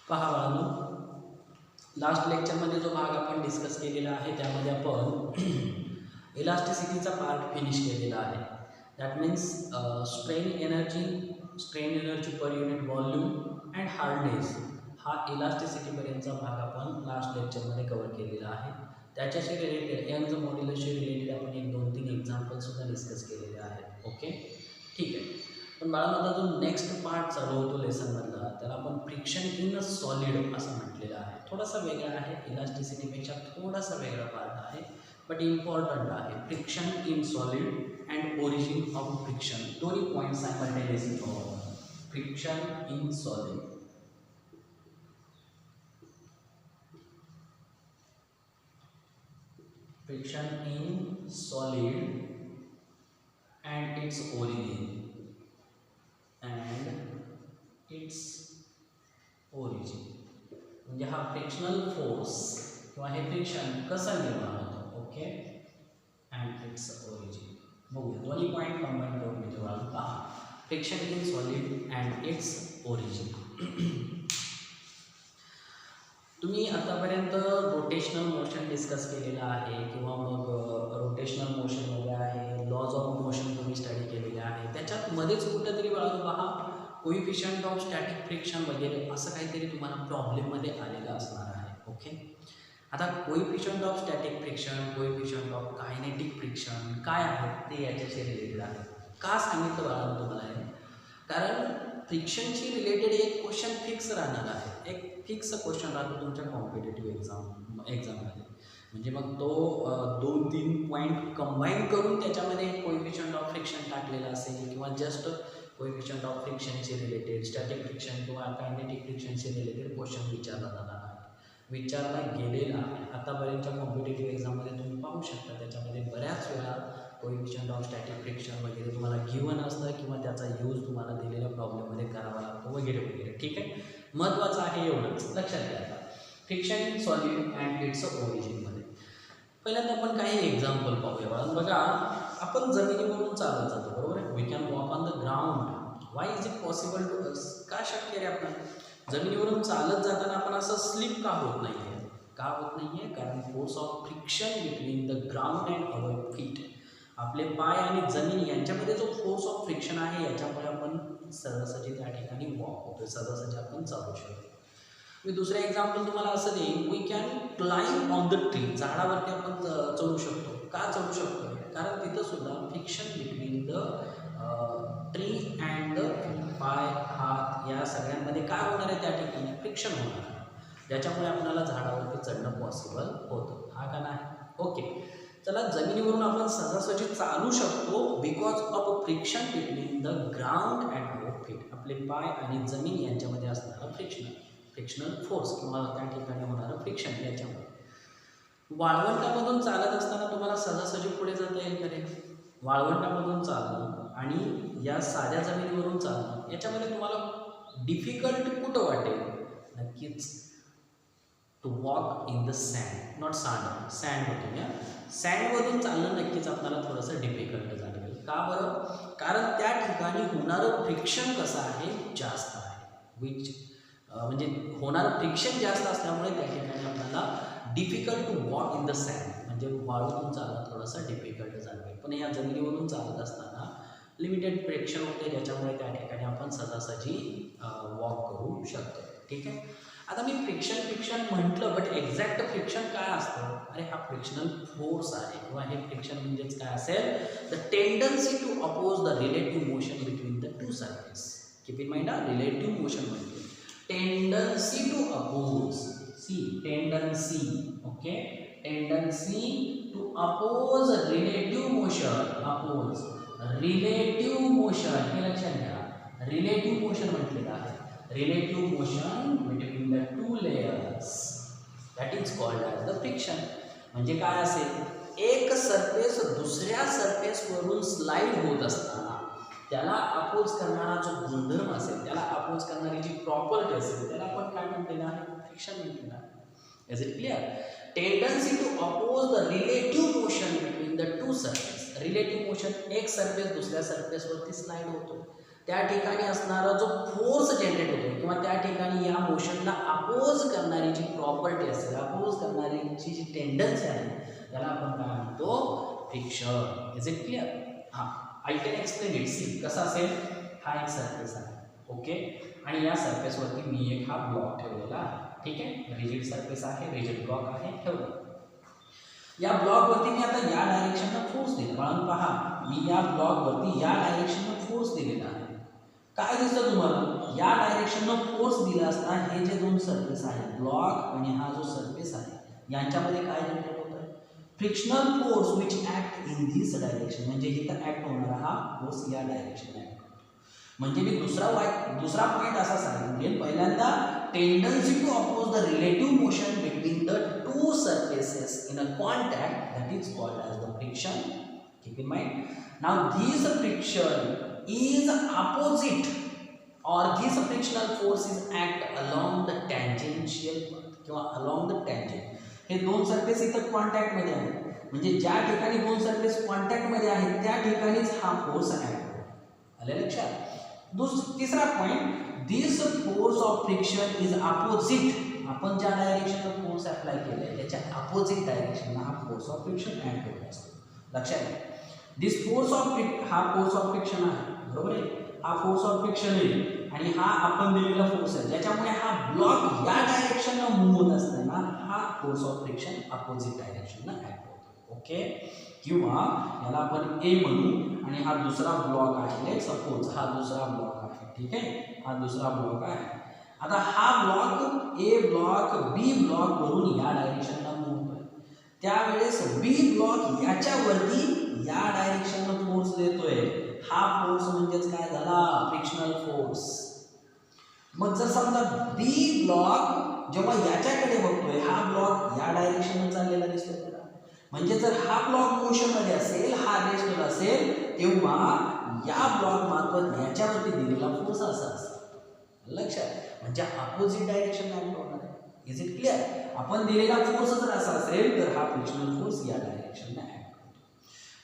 पहा बाळांनो, लास्ट लेक्चरमध्ये जो भाग आपण डिस्कस केलेला आहे त्यामध्ये आपण इलास्टिसिटीचा पार्ट फिनिश केलेला आहे. That means strain energy per unit volume and hardness हा इलास्टिसिटीपर्यंतचा भाग आपण लास्ट लेक्चरमध्ये कव्हर केलेला आहे. त्याच्याशी रिलेटेड यंगज मॉड्युलसशी रिलेटेड आपण 1-2-3 एक्झाम्पल्ससुद्धा डिस्कस केलेले आहेत. ओके, ठीक आहे. पण बाळांनो, जो नेक्स्ट पार्ट चालू होतो लेसनमधला त्याला आपण फ्रिक्शन इन अ सॉलिड असं म्हटलेलं आहे. थोडासा वेगळा आहे, इलास्टिसिटीपेक्षा थोडासा वेगळा पार्ट आहे, बट इम्पॉर्टंट आहे. Friction in solid and origin of friction, दोन्ही पॉईंट्स सायमल्टेनियसली पाहू. Friction in solid, friction in solid and its origin म्हणजे हा फ्रिक्शनल फोर्स किंवा हे फ्रिक्शन कसं निर्माण होतं. ओके, अँड इट्स ओरिजिन बघूया. दोन्ही पॉईंट कंबाईन करून मी तुम्हाला पहा. Friction in solid and its origin. तुम्ही आतापर्यंत रोटेशनल मोशन डिस्कस केलेलं आहे किंवा मग रोटेशनल मोशन वगैरे आहे, लॉज ऑफ मोशन तुम्ही स्टडी केलेले आहे. त्याच्यात मध्येच कुठंतरी बाळा पहा कोइफिशियंट ऑफ स्टॅटिक फ्रिक्शन वगैरे असं काहीतरी तुम्हाला प्रॉब्लेममध्ये आलेलं असणार आहे. ओके, आता coefficient of static friction, coefficient of kinetic friction काय आहेत ते याच्याशी रिलेटेड आहे. का सांगितलं बाळा तुम्हाला हे? कारण फ्रिक्शनशी रिलेटेड एक क्वेश्चन फिक्स राहणार आहे, एक फिक्स क्वेश्चन राहतो तुमच्या कॉम्पिटेटिव्ह एक्झाममध्ये. म्हणजे मग तो 2-3 पॉईंट कंबाईन करून त्याच्यामध्ये कोइफिशियंट ऑफ फ्रिक्शन टाकलेला असेल किंवा जस्ट कोइफिशियंट ऑफ फ्रिक्शनशी रिलेटेड स्टॅटिक फ्रिक्शन किंवा कायनेटिक फ्रिक्शनशी रिलेटेड क्वेश्चन विचारला जाणार आहे, विचारला गेलेला आहे. आतापर्यंतच्या कॉम्पिटेटिव्ह एक्झाममध्ये तुम्ही पाहू शकता त्याच्यामध्ये बऱ्याच वेळा कोइफिशियंट ऑफ स्टॅटिक फ्रिक्शन वगैरे तुम्हाला गिवन असतं किंवा त्याचा यूज तुम्हाला दिलेल्या प्रॉब्लेममध्ये करावा लागतो वगैरे वगैरे. ठीक आहे, महत्त्वाचं आहे एवढंच लक्षात घ्या. Friction in solid and its ओरिजिनमध्ये पहिल्यांदा आपण काही एक्झाम्पल पाहूया बाळा. बघा, आपण जमिनीवरून चालत जातो, बरोबर आहे. We can walk on the ground. Why is it possible to us? का शक्य रे आपण जमिनीवरून चालत जाताना आपण असं स्लिप का होत नाही आहे? का होत नाही आहे? कारण force of friction between the ground and our feet, आपले पाय आणि जमीन यांच्यामध्ये जो फोर्स ऑफ फ्रिक्शन आहे याच्यामुळे आपण सहजासहजी त्या ठिकाणी वॉक होतो, सहजासहजी आपण चालू शकतो. मी दुसरं एक्झाम्पल तुम्हाला असं देईन. We can climb on the tree. झाडावरती आपण चढू शकतो. का चढू शकतो? कारण तिथं सुद्धा friction between the tree and the पाय, हात या सगळ्यांमध्ये काय होणार आहे? त्या ठिकाणी फ्रिक्शन होणार आहे, ज्याच्यामुळे आपल्याला झाडावरती चढणं पॉसिबल होतं. हा का नाही? ओके, चला, जमिनीवरून आपण सहजासहजी चालू शकतो because of friction between the ground and our feet. आपले पाय आणि जमीन यांच्यामध्ये असणारं फ्रिक्शनल फोर्स किंवा त्या ठिकाणी होणारं फ्रिक्शन याच्यामुळे. वाळवंटामधून चालत असताना तुम्हाला सहजासहजी पुढे जाता येईल का रे? वाळवंटामधून चालणं आणि या साध्या जमिनीवरून चालणं याच्यामध्ये तुम्हाला डिफिकल्ट कुठं वाटेल? नक्कीच to walk in the sand, not सँडमधून. या सँडमधून चालणं नक्कीच आपल्याला थोडंसं डिफिकल्ट जाणवेल. का बरं? कारण त्या ठिकाणी होणारं फ्रिक्शन कसं आहे? जास्त आहे. म्हणजे होणारं फ्रिक्शन जास्त असल्यामुळे त्या ठिकाणी आपल्याला difficult to walk in the sand, म्हणजे वाळूतून चालणं थोडंसं डिफिकल्ट जाणवेल. पण या जमिनीवरून चालत असताना लिमिटेड फ्रिक्शन होते, ज्याच्यामुळे त्या ठिकाणी आपण सहजासहजी वॉक करू शकतो. ठीक आहे, आता मी फ्रिक्शन म्हटलं, बट एक्झॅक्ट फ्रिक्शन काय असतं? अरे हा फ्रिक्शनल फोर्स आहे किंवा हे फ्रिक्शन म्हणजेच काय असेल? The tendency to oppose the relative motion between the two surface. Keep in mind, relative motion म्हणजे tendency to oppose. Tendency. Okay, tendency to oppose relative motion. Relative motion हे लक्षात घ्या. रिलेटिव्ह मोशन म्हटलेलं आहे. Relative motion between the two layers, that is called as the friction. म्हणजे काय असेल? एक सरफेस दुसऱ्या सरफेसवरून स्लाइड होत असताना त्याला अपोज करणारा जो गुणधर्म असेल, त्याला अपोज करणारी जी प्रॉपर्टी असेल, त्याला आपण काय म्हटलेलं आहे? फ्रिक्शन म्हटलेलं आहे. Is it clear? Tendency to oppose the relative motion between the two surface. Relative motion, एक सरफेस दुसऱ्या सरफेसवरती स्लाइड होतो. त्या ठिकाणी असणारा जो फोर्स जनरेट होतो किंवा त्या ठिकाणी या मोशनला अपोज करणारी जी प्रॉपर्टी असेल, अपोज करणारीची जी टेंडन्सी आहे, त्याला आपण काय म्हणतो, फ्रिक्शन. Is it clear? हां, I can explain it. See कसा असेल, हा एक सरफेस आहे, ओके, आणि या सरफेसवरती मी एक हा ब्लॉक ठेवलेला आहे. ठीक आहे, रिजिड सरफेस आहे, रिजिड ब्लॉक आहे, ठेवलं. या ब्लॉकवरती मी आता या डायरेक्शनला फोर्स दिला. म्हणून पहा, मी या ब्लॉकवरती या डायरेक्शनला फोर्स दिलेला आहे. काय दिसतं तुम्हाला, या डायरेक्शनला फोर्स दिला असता हे जे दोन सरफेस आहेत, ब्लॉक आणि हा जो सरफेस आहे, यांच्यामध्ये काय जनरेट होत आहे, frictional force which act in this direction. म्हणजे इथं ऍक्ट होणारा हा फोर्स या डायरेक्शनला ऍक्ट होतो. म्हणजे मी दुसरा पॉईंट असा सांगेन, पहिल्यांदा tendency to oppose the relative motion between the two surfaces in a contact, that is called as the friction. Keep in mind. Now this friction is opposite or this frictional force is act along the tangential path किंवा along the tangent. हे दोन surface इथं contact मध्ये आहेत, म्हणजे ज्या ठिकाणी दोन सरफेस कॉन्टॅक्ट मध्ये आहेत त्या ठिकाणीच हा फोर्स ऍक्ट होतो. आले लक्षात? तिसरा point, this force of friction is opposite. आपण ज्या डायरेक्शनला फोर्स अप्लाय केलाय त्याच्या अपोजिट डायरेक्शनला हा फोर्स ऑफ फ्रिक्शन ऍक्ट होत असतो. लक्षात घ्या, दिस फोर्स ऑफ हा फोर्स ऑफ फ्रिक्शन आहे, बरोबर आहे, हा फोर्स ऑफ फ्रिक्शन आहे आणि हा आपण दिलेला फोर्स आहे, ज्याच्यामुळे हा ब्लॉक या डायरेक्शनला मूव्ह होत असताना हा फोर्स ऑफ फ्रिक्शन अपोजिट डायरेक्शनला ऍक्ट होतो. ओके, किंवा याला आपण ए म्हणू आणि हा दुसरा ब्लॉक आहे, सपोज हा दुसरा ब्लॉक आहे. ठीक आहे, हा दुसरा ब्लॉक आहे. आता हा block A block B block वरून या डायरेक्शनला मूव्ह होतोय. त्यावेळेस बी ब्लॉक याच्यावरती या डायरेक्शनला फोर्स देतोय. हा फोर्स म्हणजेच काय झाला, फ्रिक्शनल फोर्स. मग जर समजा बी ब्लॉक जेव्हा याच्याकडे बघतोय, हा ब्लॉक या डायरेक्शनला चाललेला दिसतोय त्याला, म्हणजे जर हा ब्लॉक मोशन मध्ये असेल, हा रेस्टवर असेल, तेव्हा या ब्लॉक मार्फत याच्यावरती दिलेला फोर्स असा असेल. लक्षात, म्हणजे अपोजिट डायरेक्शनला ऍक्ट होणार आहे. Is it clear? आपण दिलेला फोर्स जर असा असेल तर हा फ्रिक्शनल फोर्स या डायरेक्शनला ऍक्ट.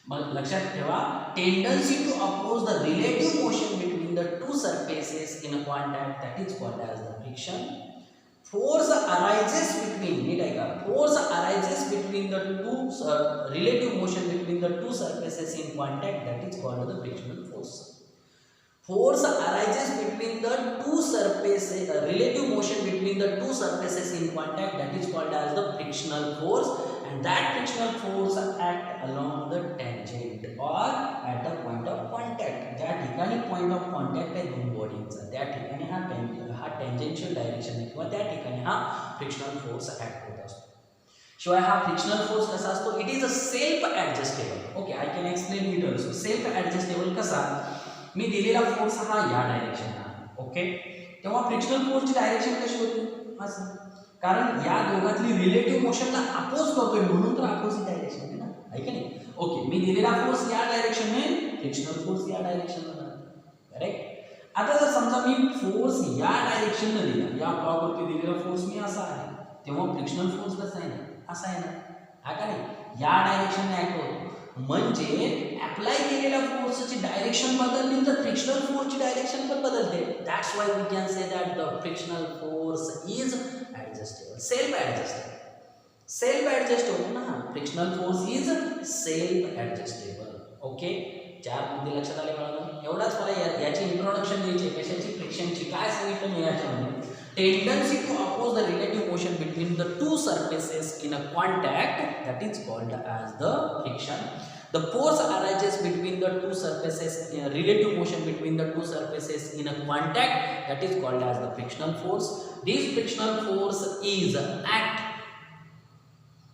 मग लक्षात ठेवा, tendency to oppose the relative motion between the two surfaces in a contact, that is called as the friction. Force arises between, नीट ऐका, force arises between the two relative motion between the two surfaces in contact, that is called the frictional force. Force arises between the two surfaces, relative motion between the two surfaces in contact, that is called as the frictional force, and that frictional force act along the tangent or at the point of contact. ज्या ठिकाणी point of contact आहे दोन बॉडींचा, त्या ठिकाणी हा tangential direction आहे किंवा त्या ठिकाणी हा frictional force act होत असतो. शिवाय हा फ्रिक्शनल फोर्स कसा असतो, it is a self adjustable. Okay, I can explain it also. Self adjustable कसा, मी दिलेला फोर्स हा या डायरेक्शनला आहे, ओके, तेव्हा फ्रिक्शनल फोर्सची डायरेक्शन कशी होती, असं, कारण या दोघातली रिलेटिव्ह मोशनला अपोज करतोय म्हणून तर अपोजिट डायरेक्शन आहे ना, आहे की नाही. ओके, मी दिलेला फोर्स या डायरेक्शनने, फ्रिक्शनल फोर्स या डायरेक्शनला, करेक्ट. आता जर समजा मी फोर्स या डायरेक्शनने दिला, या ब्लॉकवरती दिलेला फोर्स मी असा आहे, तेव्हा फ्रिक्शनल फोर्स कसा आहे ना, असा आहे ना, हा का नाही, या डायरेक्शनने ऍक्ट होतो. म्हणजे अप्लाय केलेल्या फोर्सची डायरेक्शन बदलली तर फ्रिक्शनल फोर्सची डायरेक्शन पण बदलते. That's why we can say that the frictional force is adjustable, self adjustable. Self adjust होतो ना, frictional force is self adjustable. Okay, चार मुद्दे लक्षात आले मला. एवढाच मला याची इंट्रोडक्शन द्यायची, कशाची, फ्रिक्शनची. काय सांगितलं मी याच्यामध्ये, tendency to oppose the relative motion between the two surfaces in a contact, that is called as the friction. The force arises between the two surfaces, relative motion between the two surfaces in a contact, that is called as the frictional force. This frictional force is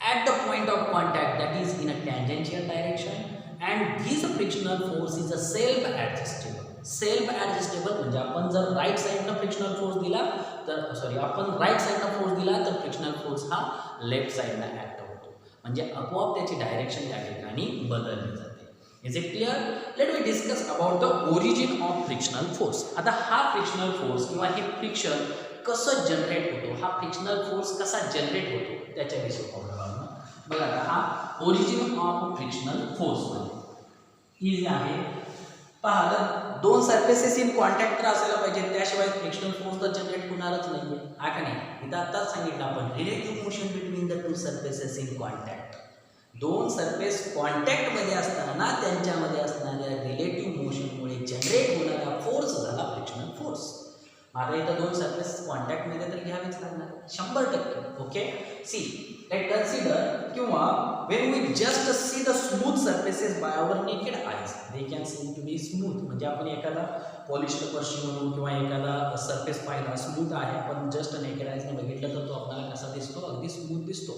at the point of contact, that is in a tangential direction, and this frictional force is a self adjustable. Self adjustable म्हणजे आपण जर right साईडनं frictional force दिला तर, sorry, आपण right साईडनं force दिला तर फ्रिक्शनल फोर्स हा लेफ्ट साईडनं ऍक्ट होतो, म्हणजे आपोआप त्याची डायरेक्शन त्या ठिकाणी बदलली जाते. Is it clear? Let me discuss about the origin of frictional force. आता हा फ्रिक्शनल फोर्स किंवा हे फ्रिक्शन कसं जनरेट होतो, हा फ्रिक्शनल फोर्स कसा जनरेट होतो त्याच्याविषयी पाहूया. बघा, हा ओरिजिन ऑफ फ्रिक्शनल फोर्स ही जी आहे, पहा, दोन सरफेसेस इन कॉन्टॅक्ट तर असायला पाहिजे, त्याशिवाय फ्रिक्शनल फोर्स तर जनरेट होणारच नाहीये, हा का नाही. इथं आताच सांगितलं आपण relative motion between the two surfaces in contact. दोन सरफेस कॉन्टॅक्टमध्ये असताना त्यांच्यामध्ये असणाऱ्या रिलेटिव्ह मोशनमुळे जनरेट होणारा फोर्स झाला फ्रिक्शनल फोर्स. आता इथं दोन सरफेस कॉन्टॅक्टमध्ये तर घ्यावेच लागणार 100%. ओके, सी लेट कन्सिडर किंवा when we just see the smooth surfaces by our naked eyes, they can seem to be smooth. म्हणजे आपण एखादा पॉलिश्ड फरशी म्हणून किंवा एखादा सरफेस पाहिला स्मूथ आहे, पण जस्ट नेकेड आईजने बघितलं तर तो आपल्याला कसा दिसतो, अगदी स्मूथ दिसतो.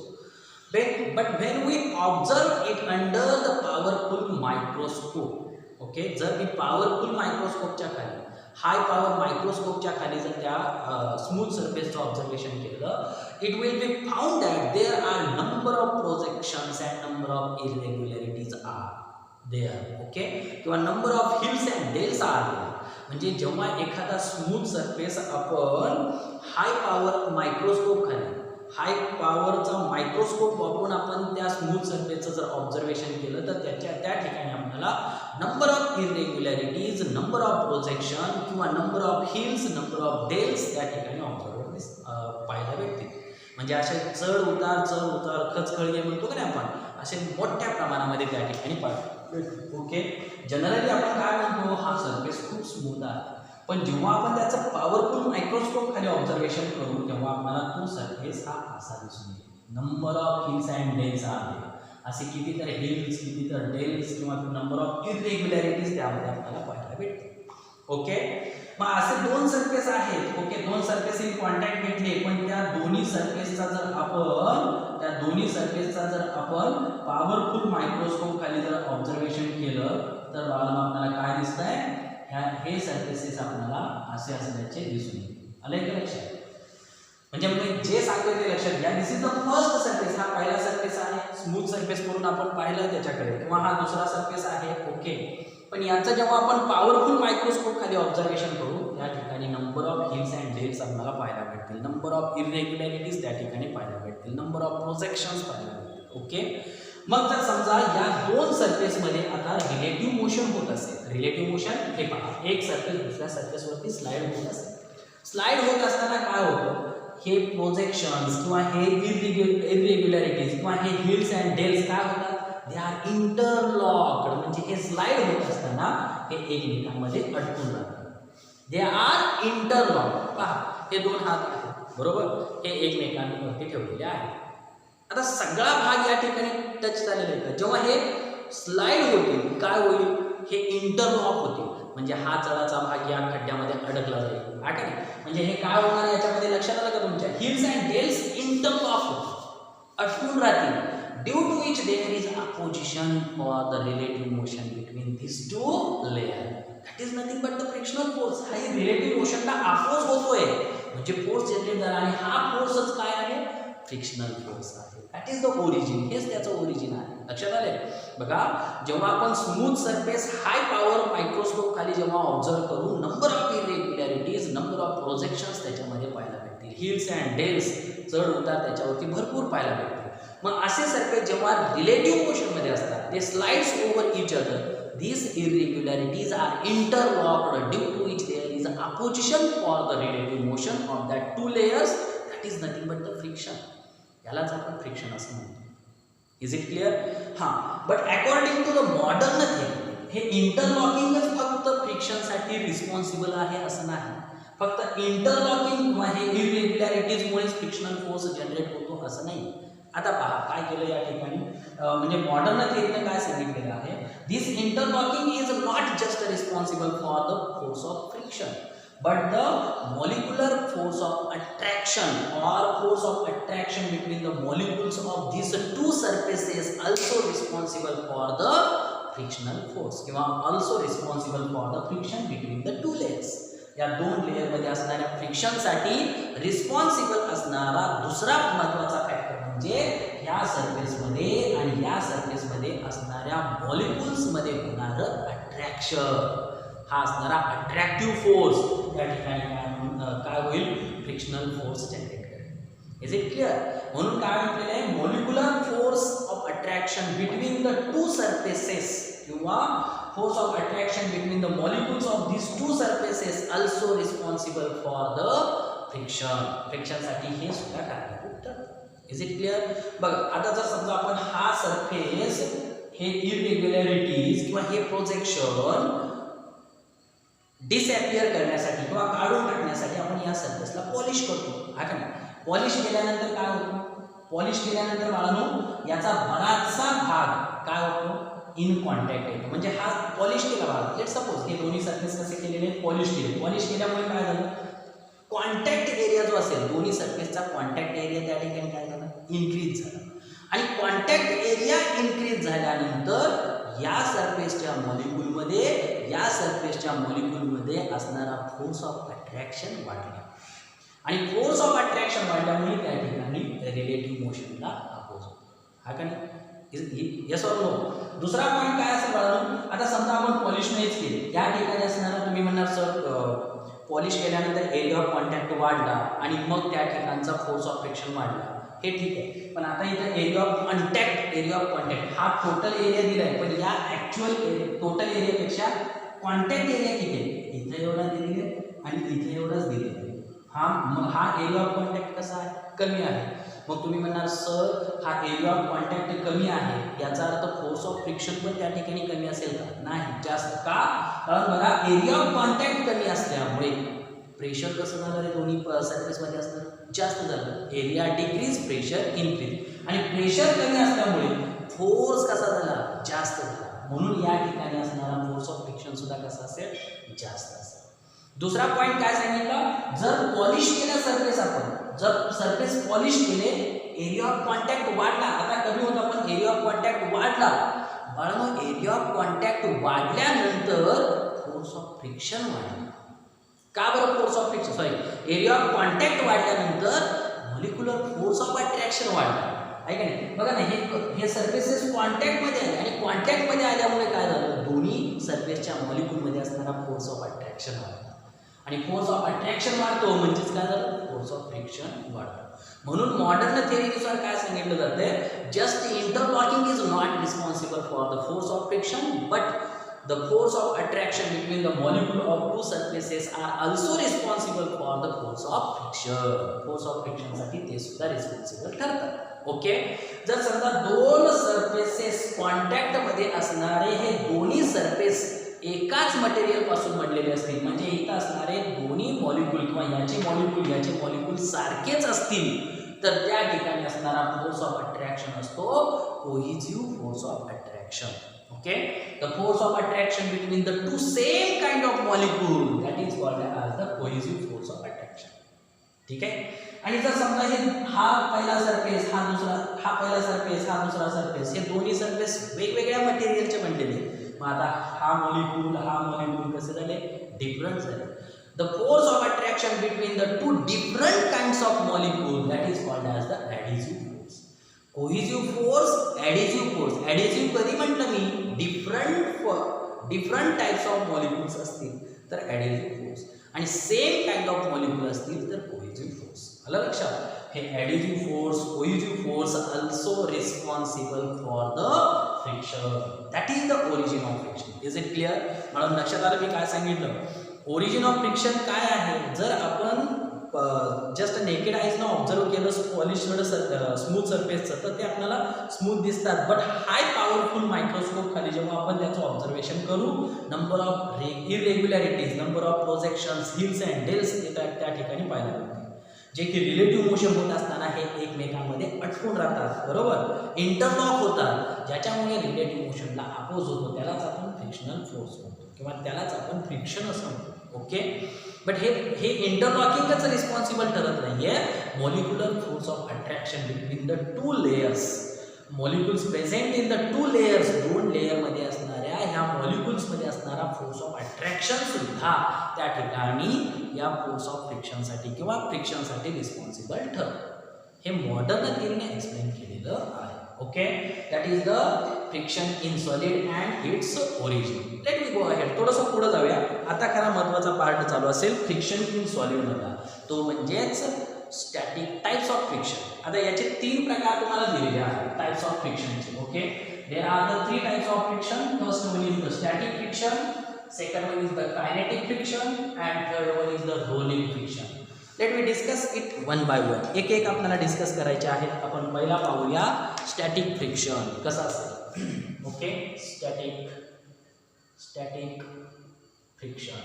But when we observe it under the powerful microscope, okay, जर मी पॉवरफुल मायक्रोस्कोपच्या खाली, हाय पॉवर मायक्रोस्कोपच्या खाली जर त्या स्मूथ सरफेसचं ऑब्झर्वेशन केलं, it will be found that there are number of projections and number of irregularities are there. Okay, किंवा number of hills and dales are there. म्हणजे जेव्हा एखादा स्मूथ सरफेस आपण हाय पॉवर मायक्रोस्कोप खाली, हाय पॉवरचा मायक्रोस्कोप वापरून आपण त्या स्मूथ सरफेसचं जर ऑब्झर्वेशन केलं तर त्या ठिकाणी आपल्याला number of irregularities, number of projection किंवा number of hills, number of dales त्या ठिकाणी पाहायला भेटतील. म्हणजे असे चढ उतार खचखळगे म्हणतो का नाही आपण, असे मोठ्या प्रमाणामध्ये त्या ठिकाणी पाहायला. ओके, जनरली आपण काय म्हणतो, हा सरफेस खूप स्मूथ आहे, पण जेव्हा आपण त्याचं पॉवरफुल मायक्रोस्कोप खाली ऑब्झर्वेशन करू तेव्हा आपल्याला तो सरफेस हा असा दिसून येईल. Number of hills and dales आहे, असे कितीतरी हिल्स, कितीतरी डेल्स किंवा नंबर ऑफ इरेग्युलॅरिटीज त्यामध्ये आपल्याला पाहायला भेटते. ओके, मग असे दोन सरफेस आहेत. ओके, दोन सरफेस इन कॉन्टॅक्ट घेतले, पण त्या दोन्ही सरफेसचा जर आपण पॉवरफुल मायक्रोस्कोप खाली जर ऑब्झर्वेशन केलं तर आपल्याला काय दिसतंय, हे सरफेसेस आपल्याला असे असल्याचे दिसून येईल. आले का लक्षात? म्हणजे मी जे सांगतोय ते लक्षात घ्या. दिस इज द फर्स्ट सरफेस, हा पहिला सरफेस आहे. स्मूथ सरफेस करून आपण पाहिलं त्याच्याकडे, किंवा हा दुसरा सरफेस आहे. ओके, पण याचं जेव्हा आपण पॉवरफुल मायक्रोस्कोप खाली ऑब्झर्वेशन करू त्या ठिकाणी number of hills and dales आपल्याला पाहायला भेटतील, नंबर ऑफ इरेग्युलॅरिटीज त्या ठिकाणी पाहायला भेटतील, नंबर ऑफ प्रोजेक्शन्स पाहायला भेटतील. ओके, मग जर समजा या दोन सरफेसमध्ये आता रिलेटिव्ह मोशन होत असेल, रिलेटिव्ह मोशन हे पहा, एक सरफेस दुसऱ्या सरफेसवरती स्लाइड होत असेल. स्लाइड होत असताना काय होतं, हे प्रोजेक्शन्स किंवा हे इरेग्युलॅरिटीज किंवा हे हिल्स अँड डेल्स काय होतात, दे आर इंटरलॉक्ड. म्हणजे हे स्लाइड होत असताना हे एकमेकांमध्ये अडकून राहतात. They are interlocked. पहा, हे दोन हात आहेत, बरोबर, हे एकमेकांवरती ठेवलेले आहेत. आता सगळा भाग या ठिकाणी टच झालेला आहे. जेव्हा हे स्लाइड होतील काय होईल, हे इंटरलॉक होतील. म्हणजे हा चढाचा भाग या खड्ड्यामध्ये अडकला जाईल, हा का नाही. म्हणजे हे काय होणार याच्यामध्ये लक्षात आलं का तुमच्या, हिल्स अँड डेल्स इंटरलॉक होतील, अटकून राहतील. Due to which there is opposition for the relative motion between this two layer. That is nothing but the frictional force. हा रिलेटिव्ह मोशनला अपोज होतोय, म्हणजे फोर्स जनरेट झाला, आणि हा फोर्सच काय आहे, फ्रिक्शनल फोर्स आहे. That is the origin. हेच त्याचं ओरिजिन आहे. लक्षात आले बघा, जेव्हा आपण smooth surface high power microscope खाली जेव्हा ऑब्झर्व करू, number of irregularities, number of projections त्याच्यामध्ये पाहायला भेटतील, हिल्स अँड डेल्स चढ उतार त्याच्यावरती भरपूर पाहायला भेटतील. मग असे सरफेस जेव्हा रिलेटिव्ह मोशनमध्ये असतात, ते slides over each other. These irregularities are interlocked due to which there is an opposition for the relative motion of that two layers. That is nothing but the friction. यालाच आपण friction असं म्हणतो. Is it clear? हां, but according to the modern theory हे इंटरलॉकिंगच फक्त फ्रिक्शनसाठी responsible आहे असं नाही. फक्त इंटरलॉकिंग किंवा हे इरेग्युलॅरिटीजमुळेच फ्रिक्शनल फोर्स जनरेट होतो असं नाही. आता पहा काय केलं या ठिकाणी, म्हणजे मॉडर्न थिअरीने काय सांगितलेलं आहे, this interlocking is not just responsible for the force of friction, but the molecular force of attraction or force of attraction between the molecules of these two surfaces also responsible for the frictional force किंवा also responsible for the friction between the two layers. या दोन layer मध्ये असणाऱ्या friction साठी responsible असणारा दुसरा महत्त्वाचा factor म्हणजे या सरफेस मध्ये आणि या सरफेस मध्ये असणाऱ्या मॉलिक्युल्स मध्ये होणारं अट्रॅक्शन, हा असणारा अट्रॅक्टिव्ह फोर्स त्या ठिकाणी काय होईल, फ्रिक्शनल फोर्स जनरेट करेल. Is it clear? म्हणून काय म्हटलेलं आहे, molecular force of attraction between the two surfaces किंवा force of attraction between the molecules of these two surfaces also responsible for the friction. Friction साठी हे सुद्धा कारणीभूत ठरतं. Is it clear? बघा आता जर समजा आपण हा सरफेस हे इररेग्युलॅरिटीज किंवा हे प्रोजेक्शन डिसअपियर करण्यासाठी किंवा काढून टाकण्यासाठी आपण या सरफेसला पॉलिश करतो, हा का नाही? पॉलिश केल्यानंतर काय होतं? पॉलिश केल्यानंतर बाळांनो याचा बराचसा भाग काय होतो? इन कॉन्टॅक्ट येतो. म्हणजे हा पॉलिश केला भाग, लेट सपोज हे दोन्ही सरफेस कसे केलेले? पॉलिश केले. पॉलिश केल्यामुळे काय झालं? कॉन्टॅक्ट एरिया जो असेल दोन्ही सरफेसचा कॉन्टॅक्ट एरिया त्या ठिकाणी काय झाला? इन्क्रीज झाला. आणि कॉन्टॅक्ट एरिया इन्क्रीज झाल्यानंतर या सरफेसच्या मॉलिक्यूलमध्ये असणारा फोर्स ऑफ अट्रॅक्शन वाढला. आणि फोर्स ऑफ अट्रॅक्शन वाढल्यामुळे त्या ठिकाणी रिलेटिव्ह मोशनला अपोज होतो, हा का नाही? Yes or no? दुसरा पॉईंट काय असेल बाळांनो? आता समजा आपण पॉलिश नाहीच केली, या ठिकाणी असणारा तुम्ही म्हणणार सर पॉलिश केल्यानंतर एरिया ऑफ कॉन्टॅक्ट वाढला आणि मग त्या ठिकाणचा फोर्स ऑफ फ्रिक्शन वाढला, हे ठीक आहे. पण आता इथं एरिया ऑफ कॉन्टॅक्ट हा टोटल एरिया दिलाय, पण या ऍक्च्युअल टोटल एरियापेक्षा कॉन्टॅक्ट एरिया किती आहे? इथं एवढा दिलेला आहे आणि इथे एवढाच दिलेला आहे. हा एरिया ऑफ कॉन्टॅक्ट कसा आहे? कमी आहे. मग तुम्ही म्हणणार सर हा एरिया ऑफ कॉन्टॅक्ट कमी आहे, याचा अर्थ फोर्स ऑफ फ्रिक्शन पण त्या ठिकाणी कमी असेल का? नाही, जास्त. का? कारण बघा एरिया ऑफ कॉन्टॅक्ट कमी असल्यामुळे प्रेशर कसं झालं रे? दोन्ही सरफेसमध्ये असतं जास्त झालं. Area decrease, pressure increase. आणि प्रेशर कमी असल्यामुळे फोर्स कसा झाला? जास्त झाला. म्हणून या ठिकाणी असणारा फोर्स ऑफ फ्रिक्शन सुद्धा कसा असेल? जास्त असेल. दुसरा पॉइंट काय सांगितलं? जर पॉलिश केलं सरफेस, आपण जर सरफेस पॉलिश केले, एरिया ऑफ कॉन्टॅक्ट वाढला. आता कमी होता पण एरिया ऑफ कॉन्टॅक्ट वाढला. बाळांनो एरिया ऑफ कॉन्टॅक्ट वाढल्यानंतर फोर्स ऑफ फ्रिक्शन वाढला. का बरं force of friction? Sorry, area of contact वाढल्यानंतर मॉलिक्युलर फोर्स ऑफ अट्रॅक्शन वाढला, आहे का नाही? बघा ना, हे सरफेसेस कॉन्टॅक्टमध्ये आले आणि कॉन्टॅक्टमध्ये आल्यामुळे काय झालं? दोन्ही सरफेसच्या मॉलिक्यूलमध्ये असणारा फोर्स ऑफ अट्रॅक्शन वाढला. आणि फोर्स ऑफ अट्रॅक्शन वाढतो म्हणजेच काय झालं? फोर्स ऑफ फ्रिक्शन वाढतो. म्हणून मॉडर्न थिअरीनुसार काय सांगितलं जाते? Just interlocking is not responsible for the force of friction, but the force of attraction between the molecule of two surfaces are also responsible for the force of friction. Force of friction साठी ते सुद्धा responsible ठरतात. Okay, जर समजा दोन surfaces contact मध्ये असणारे हे दोन्ही सरफेस एकाच मटेरियल पासून बनलेले असतील, म्हणजे इथं असणारे दोन्ही मॉलिक्यूल किंवा याचे मॉलिक्यूल सारखेच असतील, तर त्या ठिकाणी असणारा फोर्स ऑफ अट्रॅक्शन असतो cohesive force of attraction. Okay, the force of attraction between the two same kind of molecule, that is called as the cohesive force of attraction. ठीक आहे? आणि जर समजा हे हा पहिला सरफेस, हा पहिला सरफेस, हा दुसरा सरफेस, हे दोन्ही सरफेस वेगवेगळ्या मटेरियलचे बनलेले, मग आता हा मॉलिक्यूल कसे झाले? डिफरंट झाले. The force of attraction between the two different kinds of molecule, that is called as the adhesive force. Cohesive force, adhesive force. Adhesive कधी म्हटलं मी? डिफरंट टाइप्स ऑफ मॉलिक्यूल्स असतील तर ॲडिसिव्ह फोर्स, आणि सेम काइंड ऑफ मॉलिक्यूल असतील तर कोहेसिव्ह फोर्स. आलं लक्षात? हे adhesive force, cohesive force also responsible for the friction. That is the origin of friction. Is it clear? म्हणून लक्षात आलं मी काय सांगितलं? ओरिजिन ऑफ फ्रिक्शन काय आहे? जर आपण जस्ट नेकेड आईज न ऑब्झर्व केलं पॉलिश्ड स्मूथ सरफेसचं तर ते आपल्याला स्मूथ दिसतात, बट हाय पॉवरफुल मायक्रोस्कोप खाली जेव्हा आपण त्याचं ऑब्झर्वेशन करू, number of irregularities, number of projections, hills and dales त्या ठिकाणी पाहायला मिळते, जे की रिलेटिव्ह मोशन होत असताना हे एकमेकांमध्ये अटकून राहतात, बरोबर, इंटरलॉक होतात, ज्याच्यामुळे रिलेटिव्ह मोशनला अपोज होतो. त्यालाच आपण फ्रिक्शनल फोर्स म्हणतो किंवा त्यालाच आपण फ्रिक्शन असं म्हणतो. ओके, बट हे इंटरलॉकिंगच रिस्पॉन्सिबल ठरत नाहीये. Molecular force of attraction between the two layers, molecules present in the two layers, दोन लेयरमध्ये असणाऱ्या ह्या मॉलिक्युल्समध्ये असणारा फोर्स ऑफ अट्रॅक्शन सुद्धा त्या ठिकाणी या फोर्स ऑफ फ्रिक्शनसाठी किंवा फ्रिक्शनसाठी रिस्पॉन्सिबल ठरतं. हे मॉडर्न थिअरीने एक्सप्लेन केलेलं आहे. Okay, that is the friction in solid and its origin. Let me go ahead, थोडंसं पुढे जाऊया. आता खरा महत्त्वाचा पार्ट चालू असेल फ्रिक्शन इन सॉलिडमधला, तो म्हणजेच स्टॅटिक टाइप्स ऑफ फ्रिक्शन. आता याचे 3 प्रकार तुम्हाला दिलेले आहेत टाइप्स ऑफ फ्रिक्शनचे. Okay, there are the three types of friction. First one is the static friction, second one is the kinetic friction, and third one is the rolling friction. Let me discuss it one by one. एक एक आपल्याला discuss करायचे आहेत. आपण पहिला पाहूया static friction कसं असेल. Okay, static friction.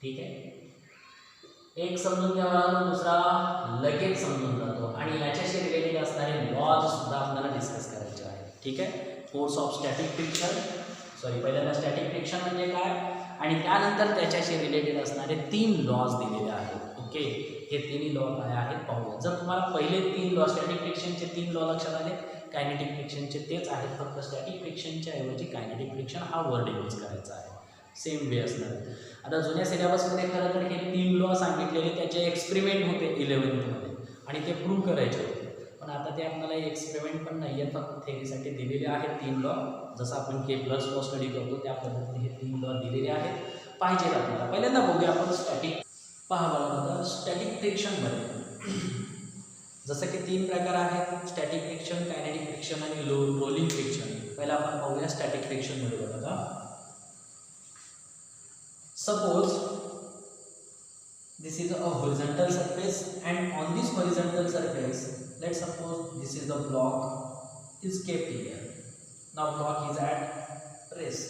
ठीक आहे, एक समजून घ्यावा, दुसरा लगेच समजून जातो आणि याच्याशी रिलेटेड असणारे लॉज सुद्धा आपल्याला डिस्कस करायचे आहेत. ठीक आहे, फोर्स ऑफ स्टॅटिक फ्रिक्शन, पहिल्यांदा स्टॅटिक फ्रिक्शन म्हणजे काय आणि त्यानंतर त्याच्याशी रिलेटेड असणारे 3 लॉज दिलेले आहेत. ओके, हे 3 लॉ काय आहेत पाहूया. जर तुम्हाला पहिले 3 लॉ स्टॅटिक फ्रिक्शनचे 3 लॉ लक्षात आले, कायनेटिक फ्रिक्शनचे तेच आहेत, फक्त स्टॅटिक फ्रिक्शनच्या ऐवजी कायनेटिक फ्रिक्शन हा वर्ड यूज करायचा आहे. सेम वे असणार. आता जुन्या सिलेबसमध्ये खरं तर हे 3 लॉ सांगितलेले त्याचे एक्सपेरिमेंट होते 11th मध्ये आणि ते प्रूव्ह करायचे होते. पण आता ते आपल्याला एक्सपेरिमेंट पण नाही आहेत, फक्त थेरीसाठी दिलेले आहेत 3 लॉ. जसं आपण केपलर्स लॉ स्टडी करतो त्या पद्धतीने हे 3 लॉ दिलेले आहेत, पाहिजे आपल्याला. पहिल्यांदा बघूया आपण स्टॅटिक. पहा बघा, स्टॅटिक फ्रिक्शनमध्ये जसं की 3 प्रकार आहेत, स्टॅटिक फ्रिक्शन, कायनेटिक फ्रिक्शन आणि रोलिंग फ्रिक्शन. पहिला आपण पाहूया स्टॅटिक फ्रिक्शनमध्ये. बघा, suppose this is a horizontal surface and on this horizontal surface, let's suppose this is the block is kept here. Now block is at rest.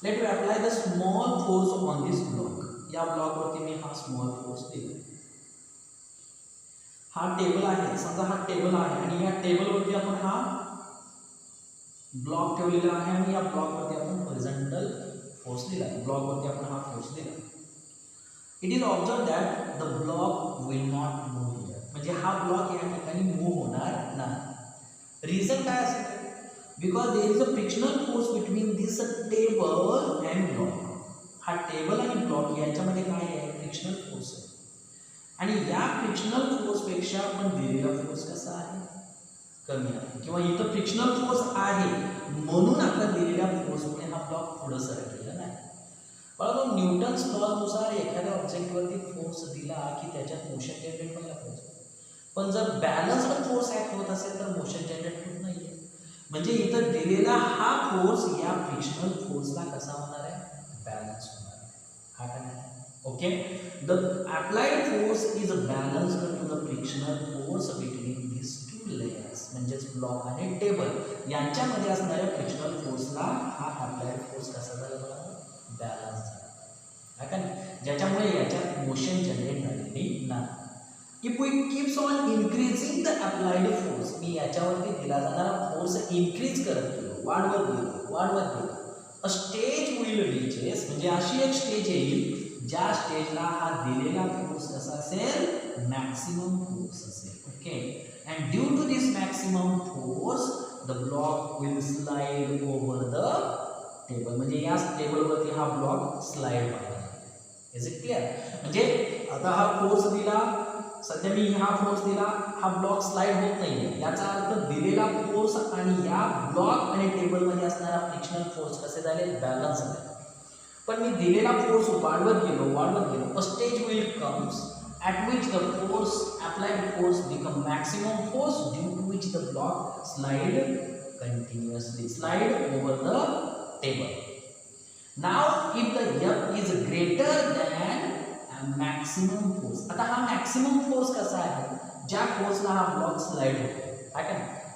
Let me apply the small force on this block. या block वरती मी हा small force दिला. हा table आहे, समजा हा table आहे आणि या टेबल वरती आपण हा ब्लॉक ठेवलेला आहे आणि या ब्लॉक वरती आपण हॉरिझॉन्टल फोर्स दिला. ब्लॉक वरती आपण हा फोर्स दिला. It is observe that the block will not move here. म्हणजे हा ब्लॉक या ठिकाणी मूव्ह होणार नाही. रिझन काय असेल? Because there is a frictional force between this table and block. हा टेबल आणि ब्लॉक यांच्यामध्ये काय आहे? फ्रिक्शनल फोर्स आहे. आणि या फ्रिक्शनल फोर्सपेक्षा आपण दिलेला फोर्स कसा आहे? कमी आहे. किंवा इथं फ्रिक्शनल फोर्स आहे म्हणून आपण दिलेल्या फोर्समुळे हा ब्लॉक पुढे सरकलेला नाही. परंतु न्यूटन्स लॉनुसार एखाद्या ऑब्जेक्टवरती फोर्स दिला की त्याच्यात मोशन जनरेट व्हायला पाहिजे. पण जर बॅलन्स्ड फोर्स ॲक्ट होत असेल तर मोशन जनरेट होत नाही आहे. म्हणजे इथं दिलेला हा फोर्स या फ्रिक्शनल फोर्सला कसा होणार आहे? बॅलन्स होणार आहे. हा का नाही? Okay, the applied force is balanced to the frictional force between this two layers. म्हणजेच ब्लॉक आणि टेबल यांच्यामध्ये असणाऱ्या फ्रिक्शनल फोर्सला हा अप्लाइड फोर्स कसा झाला? बॅलन्स झाला. हा का नाही? ज्याच्यामुळे याच्यात मोशन जनरेट झालेली नाही. If we keeps on increasing the applied force, मी याच्यावरती दिला जाणारा फोर्स इन्क्रीज करत गेलो, वाढवत गेलो. अ स्टेज विल रीचेस, म्हणजे अशी एक स्टेज येईल ज्या स्टेजला हा दिलेला फोर्स कसा असेल? मॅक्सिमम फोर्स असेल. Okay, and due to this maximum force the block will slide over the table. म्हणजे या टेबलवरती हा ब्लॉक स्लाइड व्हायला. Is it clear? म्हणजे आता हा फोर्स दिला, सध्या मी हा फोर्स दिला, हा ब्लॉक स्लाइड होत नाहीये. याचा अर्थ दिलेला फोर्स आणि या ब्लॉक आणि टेबलमध्ये असणारा फ्रिक्शनल फोर्स कसे झाले? बॅलन्स झाले. पण मी दिलेला फोर्स वाढवत गेलो. अ stage will comes at which the force applied force become maximum force, due to which the block slide over the table. Now if the F is greater than a maximum force, आता हा maximum force कसा आहे? ज्या फोर्सला हा block slide होतो, आहे का?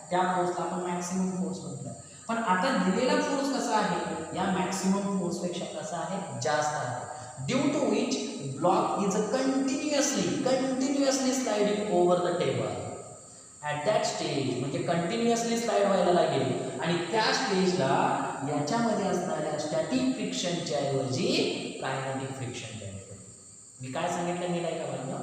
त्या फोर्सला आपण मॅक्सिमम फोर्स म्हणतो. पण आता दिलेला फोर्स कसा आहे? या मॅक्सिमम फोर्सपेक्षा कसा आहे? जास्त आहे. Due to which block is continuously sliding over the table. At that stage, म्हणजे कंटिन्युअसली स्लाइड व्हायला लागेल आणि त्या स्टेजला याच्यामध्ये असणाऱ्या स्टॅटिक फ्रिक्शनच्या ऐवजी कायनेटिक फ्रिक्शन जनरेट होईल. मी काय सांगितलं मी नाही का बघा?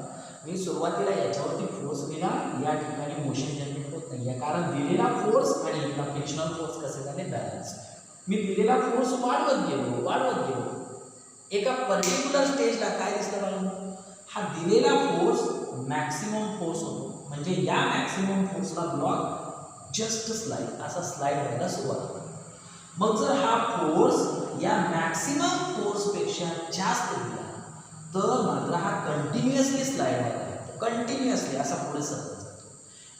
मी सुरुवातीला याच्यावरती फोर्स दिला, या ठिकाणी मोशन जनरेट होत नाही आहे, कारण दिलेला फोर्स आणि इथला फ्रिक्शनल फोर्स कसे झाले? बॅलन्स. मी दिलेला फोर्स वाढवत गेलो. एका पर्टिक्युलर स्टेजला काय दिसलं बघा? हा दिलेला फोर्स मॅक्सिमम फोर्स होतो. म्हणजे या मॅक्सिमम फोर्सला ब्लॉक जस्ट स्लाइड व्हायला सुरुवात होते. मग जर हा फोर्स या मॅक्सिमम फोर्सपेक्षा जास्त दिला तर मात्र हा कंटिन्युअसली स्लाइड व्हायला लागतो. कंटिन्युअसली असा पुढे सरकत जातो.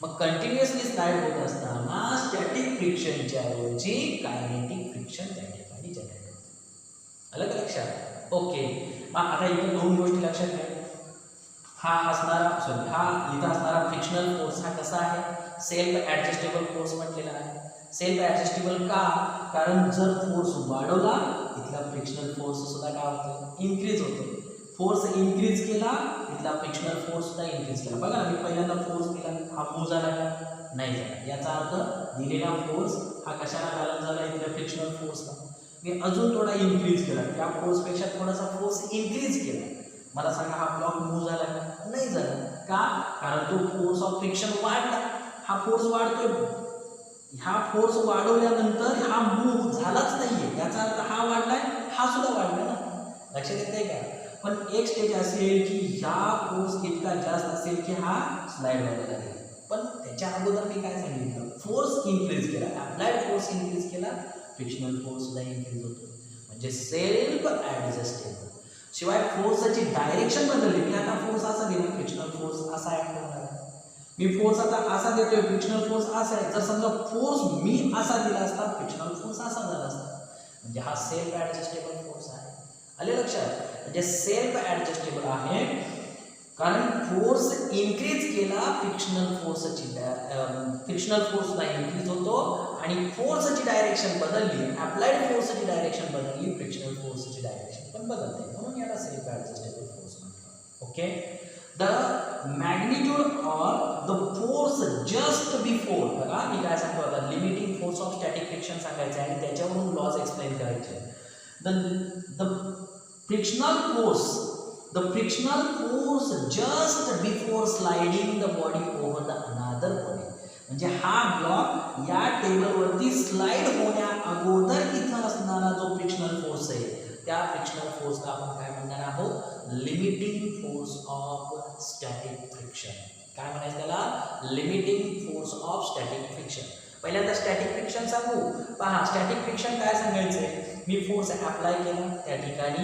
मग कंटिन्युअसली स्लाइड होत असताना स्टॅटिक फ्रिक्शनच्या ऐवजी कायनेटिक फ्रिक्शन त्या ठिकाणी जनरेट होते. आलं का लक्षात? ओके. मग आता इथं दोन गोष्टी लक्षात घ्या. हा इथं असणारा फ्रिक्शनल फोर्स हा कसा आहे? सेल्फ ॲडजस्टेबल फोर्स म्हटलेला आहे. सेल्फ ॲडजस्टेबल का? कारण जर फोर्स वाढवला इथला फ्रिक्शनल फोर्स सुद्धा काय होतो? इन्क्रीज होतो. फोर्स इन्क्रीज केला इथला फ्रिक्शनल फोर्स सुद्धा इन्क्रीज केला. बघा ना, मी पहिल्यांदा फोर्स दिला, हा मूव झाला का? नाही झाला. याचा अर्थ दिलेला फोर्स हा कशाला बॅलन्स झाला? इथल्या फ्रिक्शनल फोर्सला. मी अजून थोडा इन्क्रीज केला, त्या फोर्सपेक्षा थोडासा फोर्स इन्क्रीज केला. मला सांगा हा ब्लॉक मूव झाला का? नाही झाला. का? कारण तो फोर्स ऑफ फ्रिक्शन वाढला. हा फोर्स वाढतोय, ह्या फोर्स वाढवल्यानंतर हा मूव झालाच नाहीये, याचा अर्थ हा वाढलाय, हा सुद्धा वाढला ना. लक्षात येतंय का? पण एक स्टेज असेल की ह्या फोर्स इतका जास्त असेल की हा स्लाइड व्हायला लागेल. पण त्याच्या अगोदर मी काय सांगितलं? फोर्स इन्क्रीज केला, अप्लाइड फोर्स इन्क्रीज केला, फ्रिक्शनल फोर्स सुद्धा इन्क्रीज होतो. म्हणजे सेल्फ ॲडजस्टेबल. शिवाय फोर्सची डायरेक्शन बदलली. मी आता फोर्स असा दिला, फ्रिक्शनल फोर्स असा ॲक्ट होणार आहे. मी फोर्स आता असा देतोय, फ्रिक्शनल फोर्स असा आहे. जर समजा फोर्स मी असा दिला असता, फ्रिक्शनल फोर्स असा झाला असता. म्हणजे हा सेल्फ ॲडजस्टेबल फोर्स आहे. आले लक्षात? म्हणजे सेल्फ ॲडजस्टेबल आहे कारण फोर्स इन्क्रीज केला, फ्रिक्शनल फोर्सला इन्क्रीज होतो आणि फोर्सची डायरेक्शन बदलली, अप्लाइड फोर्सची डायरेक्शन बदलली, फ्रिक्शनल फोर्सची डायरेक्शन पण बदलते. म्हणून याला सेल्फ ॲडजस्टेबल फोर्स म्हणतात. Okay. The magnitude or the force just before, बघा मी काय सांगतो आता, limiting force of static friction सांगायचं आहे आणि त्याच्यावरून लॉज एक्सप्लेन करायचे. The frictional force just before sliding the body over the another body. म्हणजे हा ब्लॉक या टेबलवरती स्लाइड होण्या अगोदर इथं असणारा जो फ्रिक्शनल फोर्स आहे, त्या फ्रिक्शनल फोर्सला आपण काय म्हणणार आहोत? Limiting force of static friction. काय म्हणायचं त्याला? Limiting force of static friction. पहिल्यांदा स्टॅटिक फ्रिक्शन सांगू. पहा, स्टॅटिक फ्रिक्शन काय सांगायचंय? मी फोर्स अप्लाय केला, त्या ठिकाणी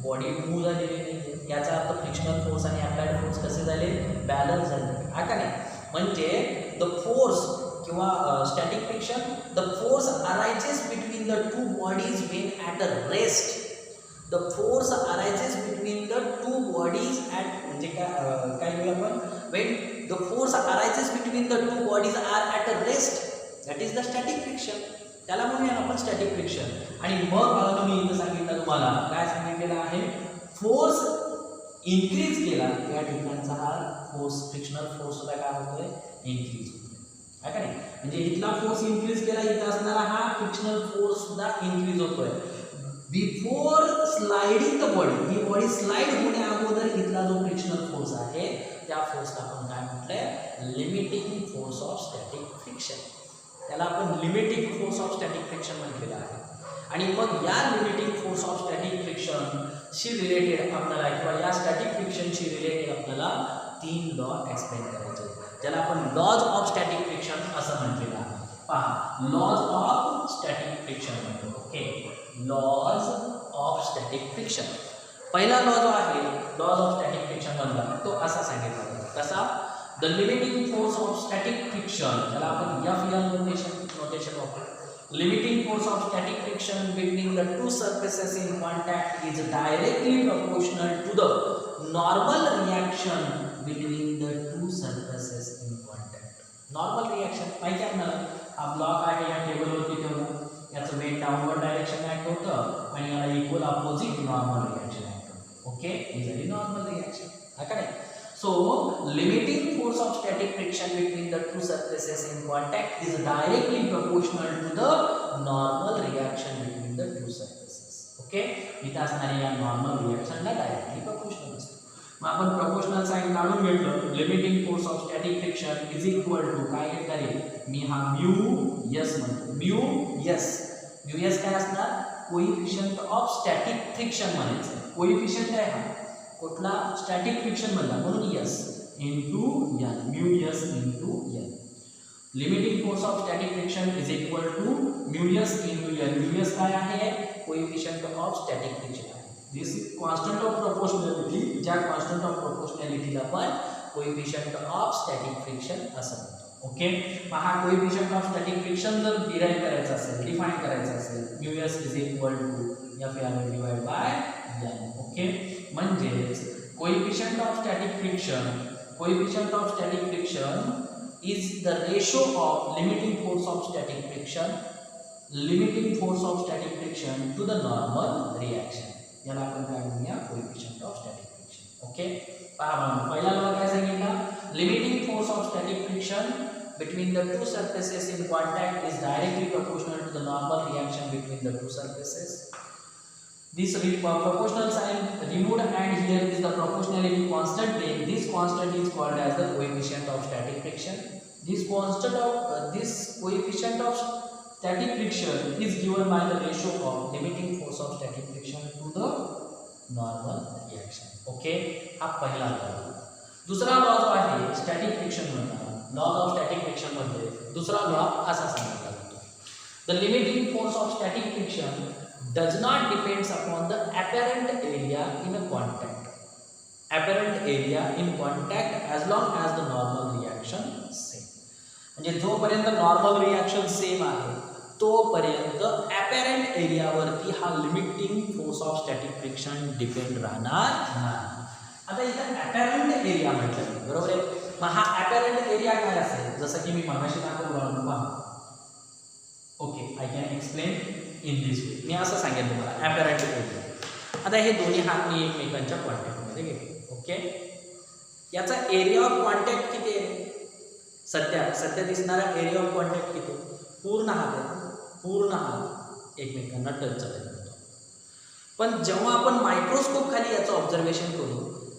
बॉडी मूव झालेली नाही, याचा अर्थ फ्रिक्शनल फोर्स आणि अप्लाइड फोर्स कसे झाले? बॅलन्स झाले. हा का नाही? म्हणजे द फोर्स किंवा static friction, the force arises between the two bodies when at a rest. The force arises between the two bodies at, म्हणजे काय बोलू आपण? When the force arises between the two bodies are at a rest, that is the static friction. त्याला म्हणूया आपण static friction. आणि मग मी इथं सांगितलं तुम्हाला, काय सांगितलेलं आहे? फोर्स इन्क्रीज केला, या ठिकाणचा हा फोर्स, फ्रिक्शनल फोर्स सुद्धा काय होतोय? इन्क्रीज होतोय. आहे का नाही? म्हणजे इथला फोर्स इन्क्रीज केला, इथं असणारा हा फ्रिक्शनल फोर्स सुद्धा इन्क्रीज होतोय. Before sliding the body, he body slide होण्या अगोदर इथला जो फ्रिक्शनल फोर्स आहे, त्या फोर्सला आपण काय म्हटलंय? Limiting force of static friction. त्याला आपण limiting force of static friction म्हटलेलं आहे. आणि मग या लिमिटिंग फोर्स ऑफ स्टॅटिक फ्रिक्शनशी रिलेटेड आपल्याला, किंवा या स्टॅटिक फ्रिक्शनशी रिलेटेड आपल्याला 3 लॉ एक्सप्लेन करायचे, ज्याला आपण लॉज ऑफ स्टॅटिक फ्रिक्शन असं म्हटलेलं आहे. पहा, लॉज ऑफ स्टॅटिक फ्रिक्शन म्हणतो. Okay, laws of static friction. पहिला लॉ जो आहे, लॉज ऑफ स्टॅटिक फ्रिक्शन मधला, तो असा सांगितला जातो. कसा? The limiting force of static friction, त्याला आपण एफ नोटेशन वापरू. Limiting force of static friction between the two surfaces in contact is directly proportional to the normal reaction between the two surfaces in contact. Normal reaction माहिती आहे आपल्याला, हा block आहे, या टेबलवरती ठेवला, याचं वेट डाऊनवर्ड डायरेक्शन ऍक्ट होतं आणि याला equal opposite normal reaction act होतं. ओके, ही झाली नॉर्मल रिएक्शन. हा का नाही? So, limiting force of static friction between the two surfaces in contact is directly proportional to the normal reaction between the two surfaces. Okay? इथे असणाऱ्या या normal reaction ला directly proportional असतो. मग आपण proportional sign काढून घेतलं. Limiting force of static friction is equal to काय घेतलं रे? मी हा mu s म्हणतो. mu s काय असणार? कोइफिशियंट ऑफ स्टॅटिक फ्रिक्शन म्हणायचं. कोइफिशियंट आहे हा कुठला? स्टॅटिक फ्रिक्शन मधला, म्हणून s into n, mu s into n. Limiting force of static friction is equal to mu s into n. Mu s काय आहे? कोइफिशियंट ऑफ स्टॅटिक फ्रिक्शन आहे. This is constant of proportionality, ज्या constant of प्रोपोर्शनॅलिटीला आपण coefficient of static friction असं म्हणतो. Okay. हा coefficient of static friction जर डिराईव्ह करायचा असेल, डिफाईन करायचा असेल, μs is equal to F divide by n. Okay. म्हणजेच coefficient of static friction is the ratio of limiting force of static friction to the normal reaction. याला आपण काय म्हणूया, coefficient of static friction. Okay. पहा पहिला law काय सांगितला, limiting force of static friction between the two surfaces in contact is directly proportional to the normal reaction between the two surfaces. This proportional sign removed, and here is the proportionality constant taken. This constant is called as the coefficient of static friction. This coefficient of static friction is given by the ratio of limiting force of static friction to the normal reaction. Okay, हा पहिला law. दुसरा law जो आहे static friction मधला, law of static friction मध्ये दुसरा law असा सांगितला जातो, the limiting force of static friction does not depends upon the apparent area in a contact. Apparent area in contact as long as the normal reaction same. म्हणजे जोपर्यंत normal reaction same आहे तोपर्यंत ॲपॅरंट एरियावरती हा limiting force of static friction depend राहणार नाही. आता इथं ॲपॅरंट area म्हटलं बरोबर आहे. मग हा ॲपॅरंट एरिया काय असेल, जसं की मी मगाशी दाखवलं पहा. Okay, I can explain in this way. मी असं सांगेन तुम्हाला ॲपॅरंट एरिया. आता हे दोन्ही हात मी एकमेकांच्या कॉन्टॅक्टमध्ये घेतो. ओके. याचा एरिया ऑफ कॉन्टॅक्ट किती आहे, सध्या दिसणारा एरिया ऑफ कॉन्टॅक्ट किती, पूर्ण हात आहे, पूर्ण हात एकमेकांना टच झालेला होतो. पण जेव्हा आपण मायक्रोस्कोप खाली याचं ऑब्झर्वेशन करू,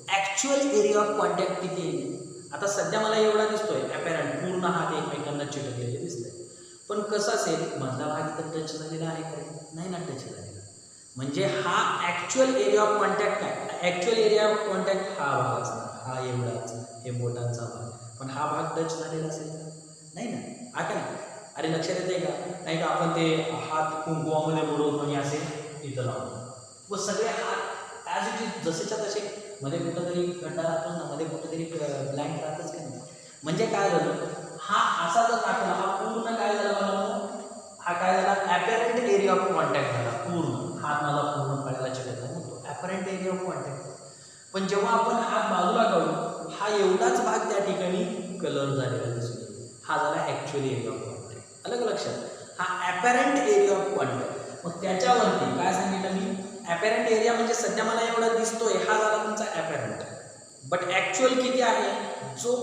ॲक्च्युअल एरिया ऑफ कॉन्टॅक्ट किती आहे. आता सध्या मला एवढा दिसतोय ॲपॅरंट, पूर्ण हात एकमेकांना चिटकलेले दिसतंय. पण कसं असेल, मधला भाग इथं टच झालेला आहे का, नाही ना टच झालेला. म्हणजे हा ॲक्च्युअल एरिया ऑफ कॉन्टॅक्ट काय, ॲक्च्युअल एरिया ऑफ कॉन्टॅक्ट हा भाग असणार, हा एवढाच, हे बोटांचा भाग. पण हा भाग टच झालेला असेल का, नाही ना. हा का नाही. अरे लक्षात येते का, नाही का आपण ते हात कुंकुवामध्ये बुडवतो आणि असे इथं लावतो, व सगळे हात ॲज इट इज जसेच्या तसे, मध्ये कुठंतरी खड्डा राहतोच ना, मध्ये कुठंतरी ब्लँक राहतच का नाही. म्हणजे काय झालं, हा असा जर टाकला, हा पूर्ण काय झाला, हा काय झाला, ॲपॅरंट एरिया ऑफ कॉन्टॅक्ट झाला पूर्ण. हात मला पूर्ण फळ्याला चिटकला म्हणतो ॲपॅरंट एरिया ऑफ कॉन्टॅक्ट. पण जेव्हा आपण हात बाजूला काढू, हा एवढाच भाग त्या ठिकाणी कलर झालेला दिसतो, हा झाला ॲक्च्युअल एरिया ऑफ कॉन्टॅक्ट. अलग लक्षात, हा ॲपॅरंट एरिया ऑफ कॉन्टॅक्ट. मग त्याच्यावरती काय सांगितलं मी, ॲपॅरंट एरिया म्हणजे सध्या मला एवढा दिसतोय, हा झाला तुमचा ॲपॅरंट. बट ॲक्च्युअल किती आहे, जो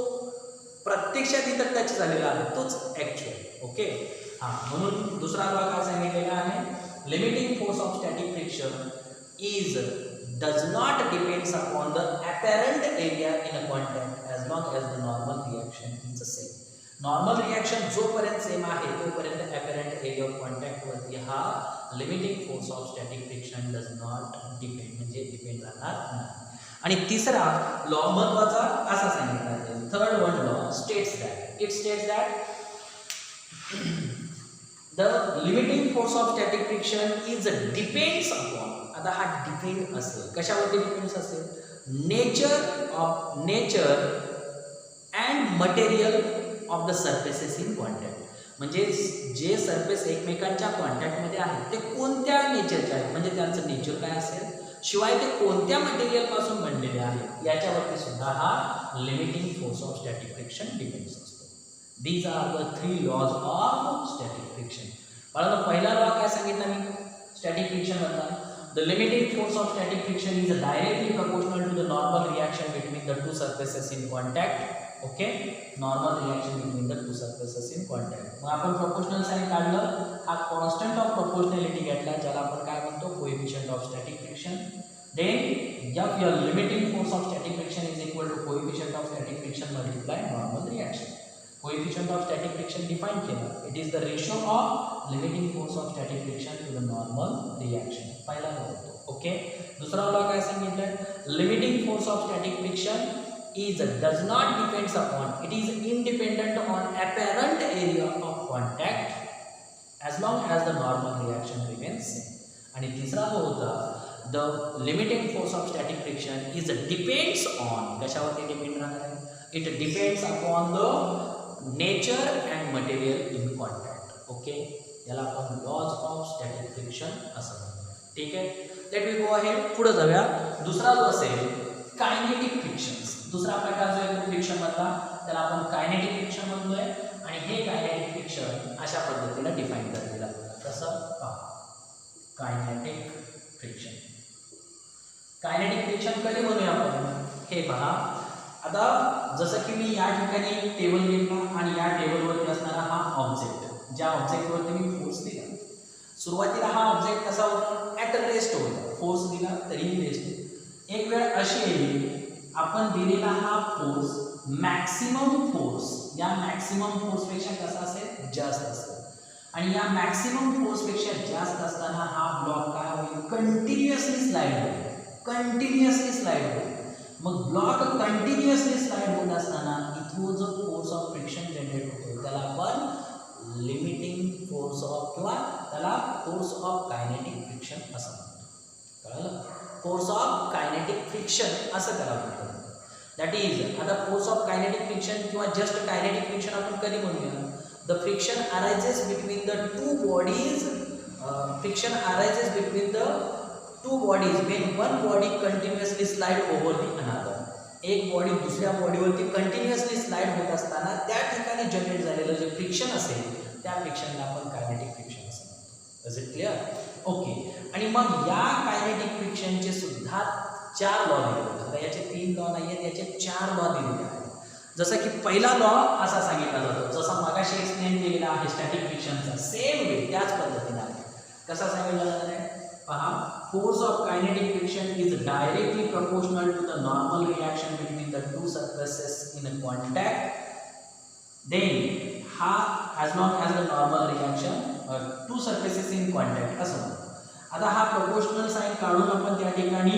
प्रत्यक्षात इथं टच झालेला आहे तोच ॲक्च्युअल. ओके. हां, म्हणून दुसरा लॉ काय सांगितलेला आहे, limiting force of static friction is does not depends upon the apparent area in a contact as long as the normal reaction is the same. Normal reaction जोपर्यंत सेम आहे तोपर्यंत ॲपॅरंट area of कॉन्टॅक्टवरती हा limiting force of static friction does not depend, म्हणजे depend राहणार नाही. आणि तिसरा law महत्वाचा असा सांगितला आहे, third one law states that the limiting force of static friction is depends upon. आता हा डिपेंड असेल कशावरती, डिपेंड्स असेल nature and material of the surfaces in contact. म्हणजे जे सर्फेस एकमेकांच्या कॉन्टॅक्टमध्ये आहेत ते कोणत्या नेचरचे आहेत, म्हणजे त्यांचं नेचर काय असेल, शिवाय ते कोणत्या मटेरियलपासून बनलेले आहेत याच्यावरती सुद्धा हा limiting force of static friction depends असतो. These are the 3 laws of static friction. मला पहिला लॉ काय सांगितला मी स्टॅटिक फ्रिक्शन मधला, the limiting force of static friction is directly proportional to the normal reaction between the two surfaces in contact. Okay, normal reaction between the two surfaces in contact. मग आपण proportional sign काढलं, हा constant of proportionality घेतला, ज्याला आपण काय म्हणतो, coefficient of static friction. Then F your limiting force of static friction is equal to coefficient of static friction multiply normal reaction. Coefficient of static friction define केला, it is the ratio of limiting force of static friction to the normal reaction. पहिला होतो. Okay. दुसरा law काय सांगितलं, limiting force of static friction does not depends upon, it is independent on apparent area of contact as long as the normal reaction remains same. आणि तिसरा जो होता, the limiting force of static friction depends on, कशावरती depend राहणार आहे, it depends upon the nature and material in contact. Okay, याला आपण lodge of static friction असं म्हणतो. ठीक आहे, लेट वी गो अहेड, पुढे जाऊया. दुसरा जो असेल कायनेटिक फ्रिक्शन्स. दुसरा प्रकार जो आहे फ्रिक्शन मधला त्याला आपण कायनेटिक फ्रिक्शन म्हणतोय. आणि हे कायनेटिक फ्रिक्शन अशा पद्धतीने डिफाईन केलेलं आहे. कसं पहा, कायनेटिक फ्रिक्शन. कायनेटिक फ्रिक्शन कधी म्हणूया आपण हे पहा. आता जसं की मी या ठिकाणी टेबल घेतला आणि या टेबलवरती असणारा हा ऑब्जेक्ट, ज्या ऑब्जेक्टवरती मी फोर्स दिला, सुरुवातीला हा ऑब्जेक्ट कसा होता, ॲट रेस्ट होता. फोर्स दिला तरीही रेस्ट. एक वेळ अशी येईल आपण दिलेला हा फोर्स मॅक्सिमम फोर्स या मॅक्सिमम फोर्सपेक्षा कसा असेल, जास्त असेल. आणि या मॅक्सिमम फोर्सपेक्षा जास्त असताना हा ब्लॉक काय होईल, कंटिन्युअसली स्लाइड होईल. कंटिन्युअसली स्लाइड होईल. मग ब्लॉक कंटिन्युअसली स्लाइड होत असताना इथून जो फोर्स ऑफ फ्रिक्शन जनरेट होतो त्याला आपण लिमिटिंग फोर्स ऑफ किंवा त्याला फोर्स ऑफ कायनेटिक फ्रिक्शन असं म्हणतो. कळलं, फोर्स ऑफ कायनेटिक फ्रिक्शन असं करा म्हणतो. दॅट इज, आता फोर्स ऑफ कायनेटिक फ्रिक्शन किंवा जस्ट कायनेटिक फ्रिक्शन आपण कधी म्हणूया, the friction arises between the two bodies. Friction arises between the two bodies when one body continuously slide over the another. एक body दुसऱ्या बॉडीवरती continuously slide होत असताना त्या ठिकाणी जनरेट झालेलं जे फ्रिक्शन असेल त्या फ्रिक्शनला आपण कायनेटिक फ्रिक्शन असं म्हणतो. Is it clear? ओके. आणि मग या कायनेटिक फ्रिक्शनचे सुद्धा 4 लॉ दिलेले आहेत. आता याचे 3 लॉ नाही आहेत, याचे 4 लॉ दिलेले आहेत. जसं की पहिला लॉ असा सांगितला जातो, जसा मगाशी एक्सप्लेन केलेला आहे स्टॅटिक फ्रिक्शनचा, सेम वे त्याच पद्धतीने आहे. कसा सांगितला जाणार आहे पहा, force of kinetic friction is directly proportional to the normal reaction between the two surfaces in contact. Then हा as long as the normal reaction two surfaces in contact असं म्हणतो. आता हा प्रपोर्शनल साईन काढून आपण त्या ठिकाणी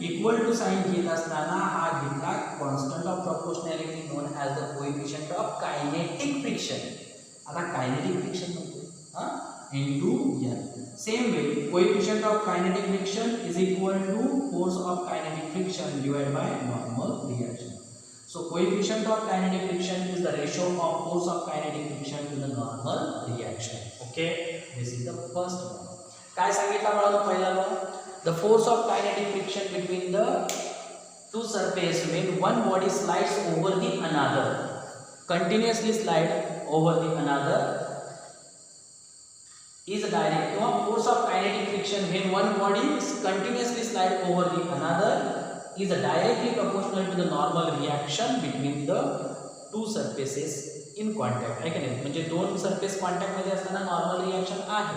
इक्वल टू साईन घेत असताना हा घेतला constant of proportionality non as the coefficient of kinetic friction. आता कायनेटिक फ्रिक्शन म्हणतो into n. Same way, coefficient of kinetic friction is equal to force of kinetic friction divided by normal reaction. So coefficient of kinetic friction is the ratio of force of kinetic friction to the normal reaction. Okay, this is the first one. काय सांगितलं मला पहिला law, the force of kinetic friction between the two surface when one body slides over the another, continuously slide over the another, is direct. Force of kinetic friction when one body continuously slide over the another is directly proportional to the normal reaction between the two surfaces in contact. आहे की नाही, म्हणजे दोन surface contact मध्ये असताना normal reaction आहे.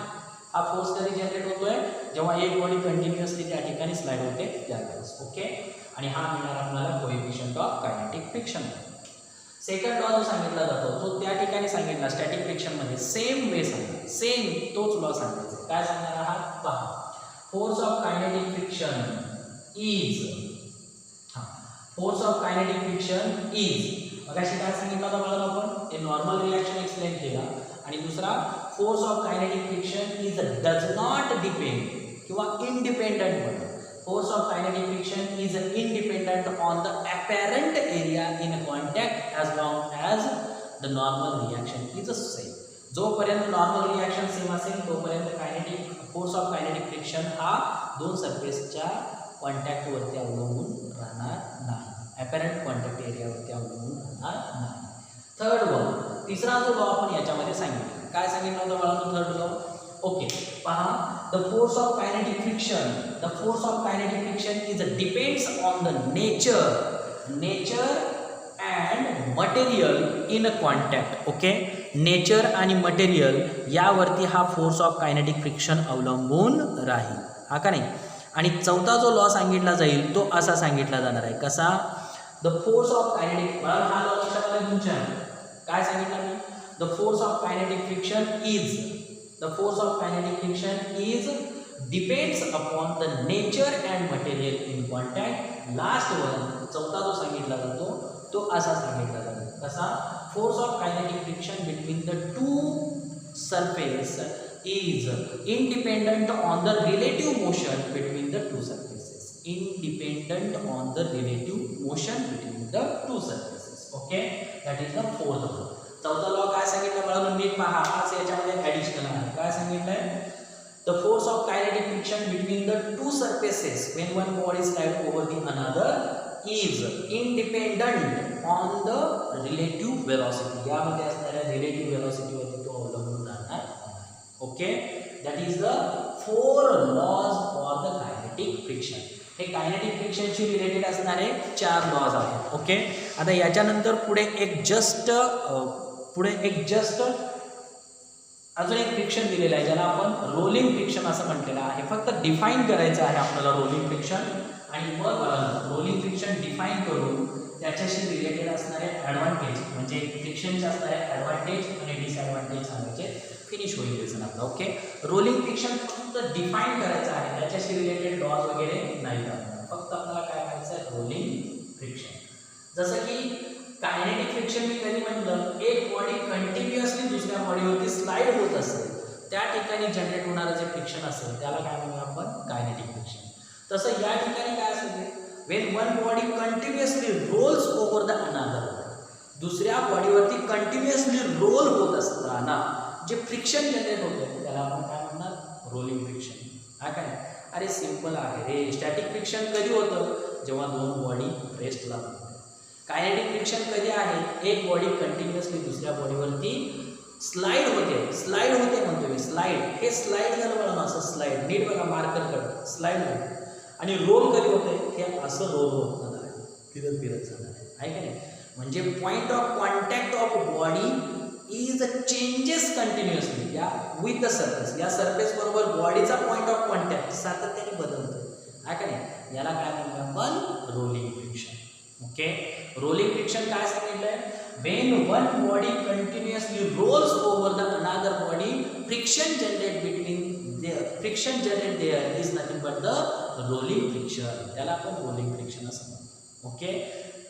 हा force कधी जनरेट होतोय, जेव्हा एक बॉडी कंटिन्युअसली त्या ठिकाणी स्लाइड होते त्यावेळेस. ओके, आणि हा मिळणार आपल्याला coefficient of kinetic friction. Second law जो सांगितला जातो तो त्या ठिकाणी सांगितला स्टॅटिक फ्रिक्शन मध्ये सेम वे सांगितलं, सेम तोच लॉ सांगायचा. काय सांगणार आहात पहा, force of kinetic friction is, force of kinetic friction is, मगाशी काय सांगितलं होतं मला आपण, ते नॉर्मल रिएक्शन एक्सप्लेन केला. आणि दुसरा, force of kinetic friction is does not depend किंवा इंडिपेंडंट म्हणून. Force of kinetic friction is independent on the apparent area in contact as long as the normal reaction is same. जोपर्यंत normal reaction same असेल तोपर्यंत kinetic force of kinetic friction हा दोन सरफेसच्या कॉन्टॅक्टवरती अवलंबून राहणार नाही, अपॅरंट कॉन्टॅक्ट एरियावरती अवलंबून राहणार नाही. थर्ड वन, तिसरा जो लॉ आपण याच्यामध्ये सांगितलं, काय सांगितलं होतं बाळांनो थर्ड लॉ? ओके पहा, the force of kinetic friction, the force of kinetic friction is depends on the nature and material in contact. Okay, nature आणि मटेरियल यावरती हा फोर्स ऑफ कायनेटिक फ्रिक्शन अवलंबून राहील, हा का नाही. आणि चौथा जो लॉ सांगितला जाईल तो असा सांगितला जाणार आहे, कसा, द फोर्स ऑफ कायनेटिक, हा लॉ लक्षात आला तुमच्या, काय सांगितलं मी, the force of kinetic friction is, the force of kinetic friction is depends upon the nature and material in contact. Last one, चौथा जो सांगितला जातो तो असा सांगितला जातो, कसा, force of kinetic friction between the two surface is independent on the relative motion between the two surfaces. Independent on the relative motion between the two surfaces. Okay, that is the fourth one. चौथा law काय सांगितलं बाळांनो, नीट पहा, हाच याच्यामध्ये additional आहे. काय सांगितलंय? The force of kinetic friction between the two surfaces when one body slides over the another is independent on the relative velocity. यामध्ये असणाऱ्या relative velocity वरती तो अवलंबून राहणार नाही. Okay, that is the 4 laws for the kinetic friction. हे kinetic फ्रिक्शनशी related असणारे 4 लॉज आहेत. ओके, आता याच्यानंतर पुढे एक जस्ट अजून एक फ्रिक्शन दिलेलं आहे, ज्याला आपण रोलिंग फ्रिक्शन असं म्हटलेलं आहे. फक्त डिफाईन करायचं आहे आपल्याला रोलिंग फ्रिक्शन, आणि मग रोलिंग फ्रिक्शन डिफाईन करून त्याच्याशी रिलेटेड असणारे ॲडव्हान्टेज, म्हणजे फ्रिक्शनचे असणारे ॲडव्हान्टेज आणि डिसॲडव्हान्टेज सांगायचे, फिनिश होईल लेसन आपलं. ओके, रोलिंग फ्रिक्शन फक्त डिफाईन करायचं आहे, त्याच्याशी रिलेटेड लॉज वगैरे नाही करणार. फक्त आपल्याला काय करायचं आहे, रोलिंग फ्रिक्शन. जसं की कायनेटिक फ्रिक्शन मी कधी म्हटलं, एक बॉडी कंटिन्युअसली दुसऱ्या बॉडीवरती स्लाइड होत असेल, त्या ठिकाणी जनरेट होणारं जे फ्रिक्शन असेल त्याला काय म्हणूया आपण, कायनेटिक फ्रिक्शन. तसं या ठिकाणी काय असेल, when one body continuously rolls over the another, दुसऱ्या बॉडीवरती कंटिन्युअसली रोल होत असताना जे फ्रिक्शन जनरेट होतं त्याला आपण काय म्हणणार, रोलिंग फ्रिक्शन. हा काय, अरे सिंपल आहे रे. स्टॅटिक फ्रिक्शन कधी होतं, जेव्हा दोन बॉडी रेस्टला होतात. कायनेटिक फ्रिक्शन कधी आहे, एक बॉडी कंटिन्युअसली दुसऱ्या बॉडीवरती स्लाइड होते म्हणतो मी, स्लाइड. हे स्लाइड झालं बघा, असं स्लाइड, नीट बघा मार्कर कडे स्लाइड होते. आणि रोल कधी होते, हे असं रोल होत जाणार आहे, फिरत जाणार आहे का नाही. म्हणजे point of contact of body is changes continuously या विथ द सरफेस. या सरफेस बरोबर बॉडीचा पॉइंट ऑफ कॉन्टॅक्ट सातत्याने बदलतो, आहे का नाही. याला काय म्हणतो आपण, rolling friction. Okay, rolling friction काय सांगितलंय, when one body continuously rolls over the another body, friction generate there is nothing but the rolling friction. त्याला आपण रोलिंग फ्रिक्शन असं म्हणतो. ओके,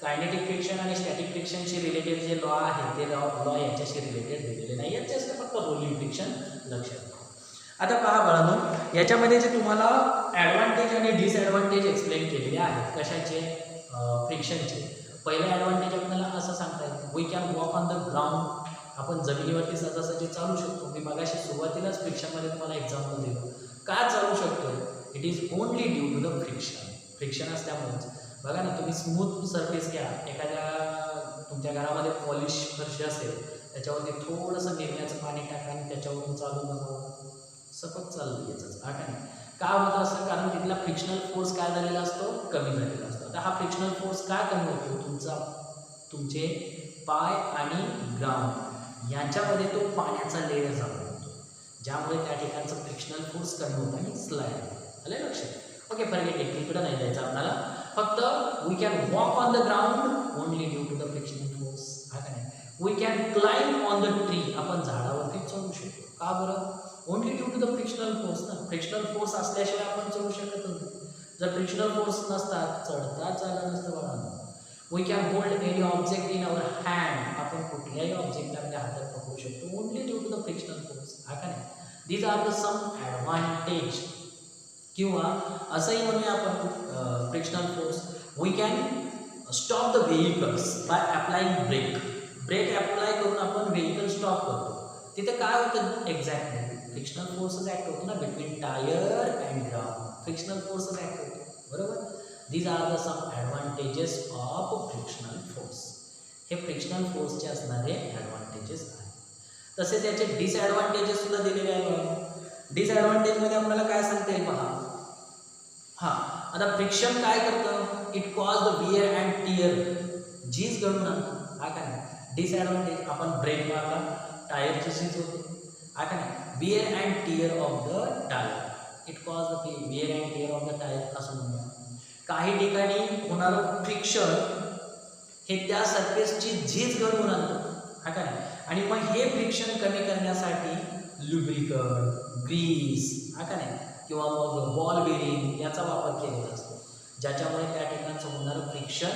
कायनेटिक फ्रिक्शन आणि स्टॅटिक फ्रिक्शनशी रिलेटेड जे लॉ आहे ते लॉ याच्याशी रिलेटेड दिलेले नाही, याच्याशी फक्त रोलिंग फ्रिक्शन लक्षात ठेवा. आता पहा बाळांनो, याच्यामध्ये जे तुम्हाला ॲडव्हान्टेज आणि डिसॲडव्हान्टेज एक्सप्लेन केलेले आहेत, कशाचे, फ्रिक्शनचे. पहिला ॲडव्हान्टेज आपल्याला असं सांगता येईल, we can walk on the ground. आपण जमिनीवरती सहजासहजी चालू शकतो. मी मगाशी सुरुवातीलाच फ्रिक्शनमध्ये तुम्हाला एक्झाम्पल दिलं. का चालू शकतो, it is only due to the friction. Friction असल्यामुळेच. बघा ना, तुम्ही स्मूथ सरफेस घ्या, एखाद्या तुमच्या घरामध्ये पॉलिश फरशी असेल, त्याच्यावरती थोडंसं निरम्याचं पाणी टाका आणि त्याच्यावरून चालू बघा, सपक चालू यायचं, हा का नाही. का होतं असं, कारण तिथला फ्रिक्शनल फोर्स काय झालेला असतो, कमी झालेला असतो. तर हा फ्रिक्शनल फोर्स का कमी होतो, तुमचे पाय आणि ग्राउंड यांच्यामध्ये तो पाण्याचा लेयर जातो, ज्यामुळे त्या ठिकाणचं फ्रिक्शनल फोर्स कमी होतं आणि स्लाइड होतं. आलं लक्षात. ओके, फॉरगेट इट, इकडं नाही जायचं आपल्याला. फक्त we can walk on the ground only due to the frictional force, हा का नाही. We can climb on the tree, आपण झाडावरती चढू शकतो. का बरं, only due to the frictional force ना. फ्रिक्शनल फोर्स असल्याशिवाय आपण चढू शकत नाही. जर फ्रिक्शनल फोर्स नसतात, चढताच झालं नसतं बाळांनो. We can hold any object in our hand, आपण कुठल्याही ऑब्जेक्ट आपल्या हातात पकडू शकतो only due to the frictional force, हा का नाही. These are the some advantage. किंवा असंही म्हणूया आपण frictional force, we can stop the vehicles by applying brake apply करून आपण व्हेइकल स्टॉप करतो. तिथे काय होतं एक्झॅक्टली, फ्रिक्शनल फोर्सच ॲक्ट होतो ना, between tyre and ground. Frictional फोर्सच ॲक्ट होतो, बरोबर. These are the some advantages of frictional force. हे फ्रिक्शनल फोर्सचे असणारे ॲडव्हान्टेजेस आहेत. तसेच याचे डिसॲडव्हान्टेजेस सुद्धा दिलेले आहेत. डिसॲडव्हान्टेजमध्ये आपल्याला काय सांगता येईल पहा. हां, आता फ्रिक्शन काय करतं, it cause the where and tear, झीज घडून आणतं, हा का नाही. डिसॲडव्हान्टेज, आपण ब्रेक मारला, टायरची झीज होते, हा का नाही. Where and tear of the tyre, it cause the where and tear of the tyre असं म्हणूया. काही ठिकाणी होणारं फ्रिक्शन हे त्या सरफेसची झीज घडवून आणतं, हा का नाही. आणि मग हे फ्रिक्शन कमी करण्यासाठी लुब्रिकंट, ग्रीस, हा का नाही, किंवा मग बॉल बेरिंग याचा वापर केलेला असतो, ज्याच्यामुळे त्या ठिकाणचं होणारं फ्रिक्शन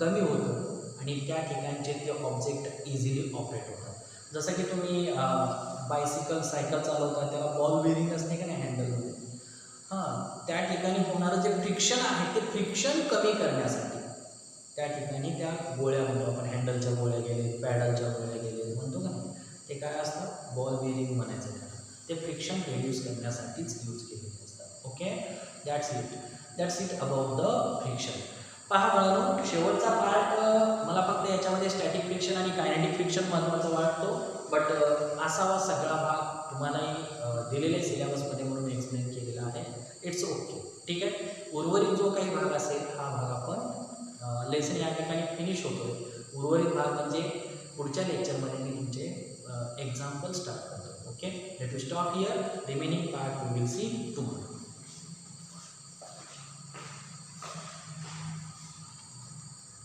कमी होतं आणि त्या ठिकाणचे ते ऑब्जेक्ट इझिली ऑपरेट होतात. जसं की तुम्ही बायसिकल, सायकल चालवता, त्याला बॉल बेरिंग असते का नाही हँडलमध्ये, हां, त्या ठिकाणी होणारं जे फ्रिक्शन आहे ते फ्रिक्शन कमी करण्यासाठी त्या ठिकाणी त्या गोळ्या म्हणतो आपण, हँडलच्या गोळ्या गेलेत, पॅडलच्या गोळ्या गेलेत म्हणतो का नाही, ते काय असतं, बॉल बेरिंग म्हणायचं त्याला. ते फ्रिक्शन रिड्यूस करण्यासाठीच यूज केलेले असतात. Okay, that's it about the friction. पहा बाळांनो, शेवटचा पार्ट मला फक्त याच्यामध्ये स्टॅटिक फ्रिक्शन आणि कायनेटिक फ्रिक्शन महत्त्वाचा वाटतो, बट असावा सगळा भाग तुम्हालाही दिलेल्या सिलेबसमध्ये म्हणून एक्सप्लेन केलेला आहे. इट्स ओके, ठीक आहे. उर्वरित जो काही भाग असेल हा भाग आपण लेसन या ठिकाणी फिनिश होतो. उर्वरित भाग म्हणजे पुढच्या लेक्चरमध्ये मी तुमचे एक्झाम्पल स्टार्ट करतो. Okay, let you stop here. Remaining part we will see tomorrow.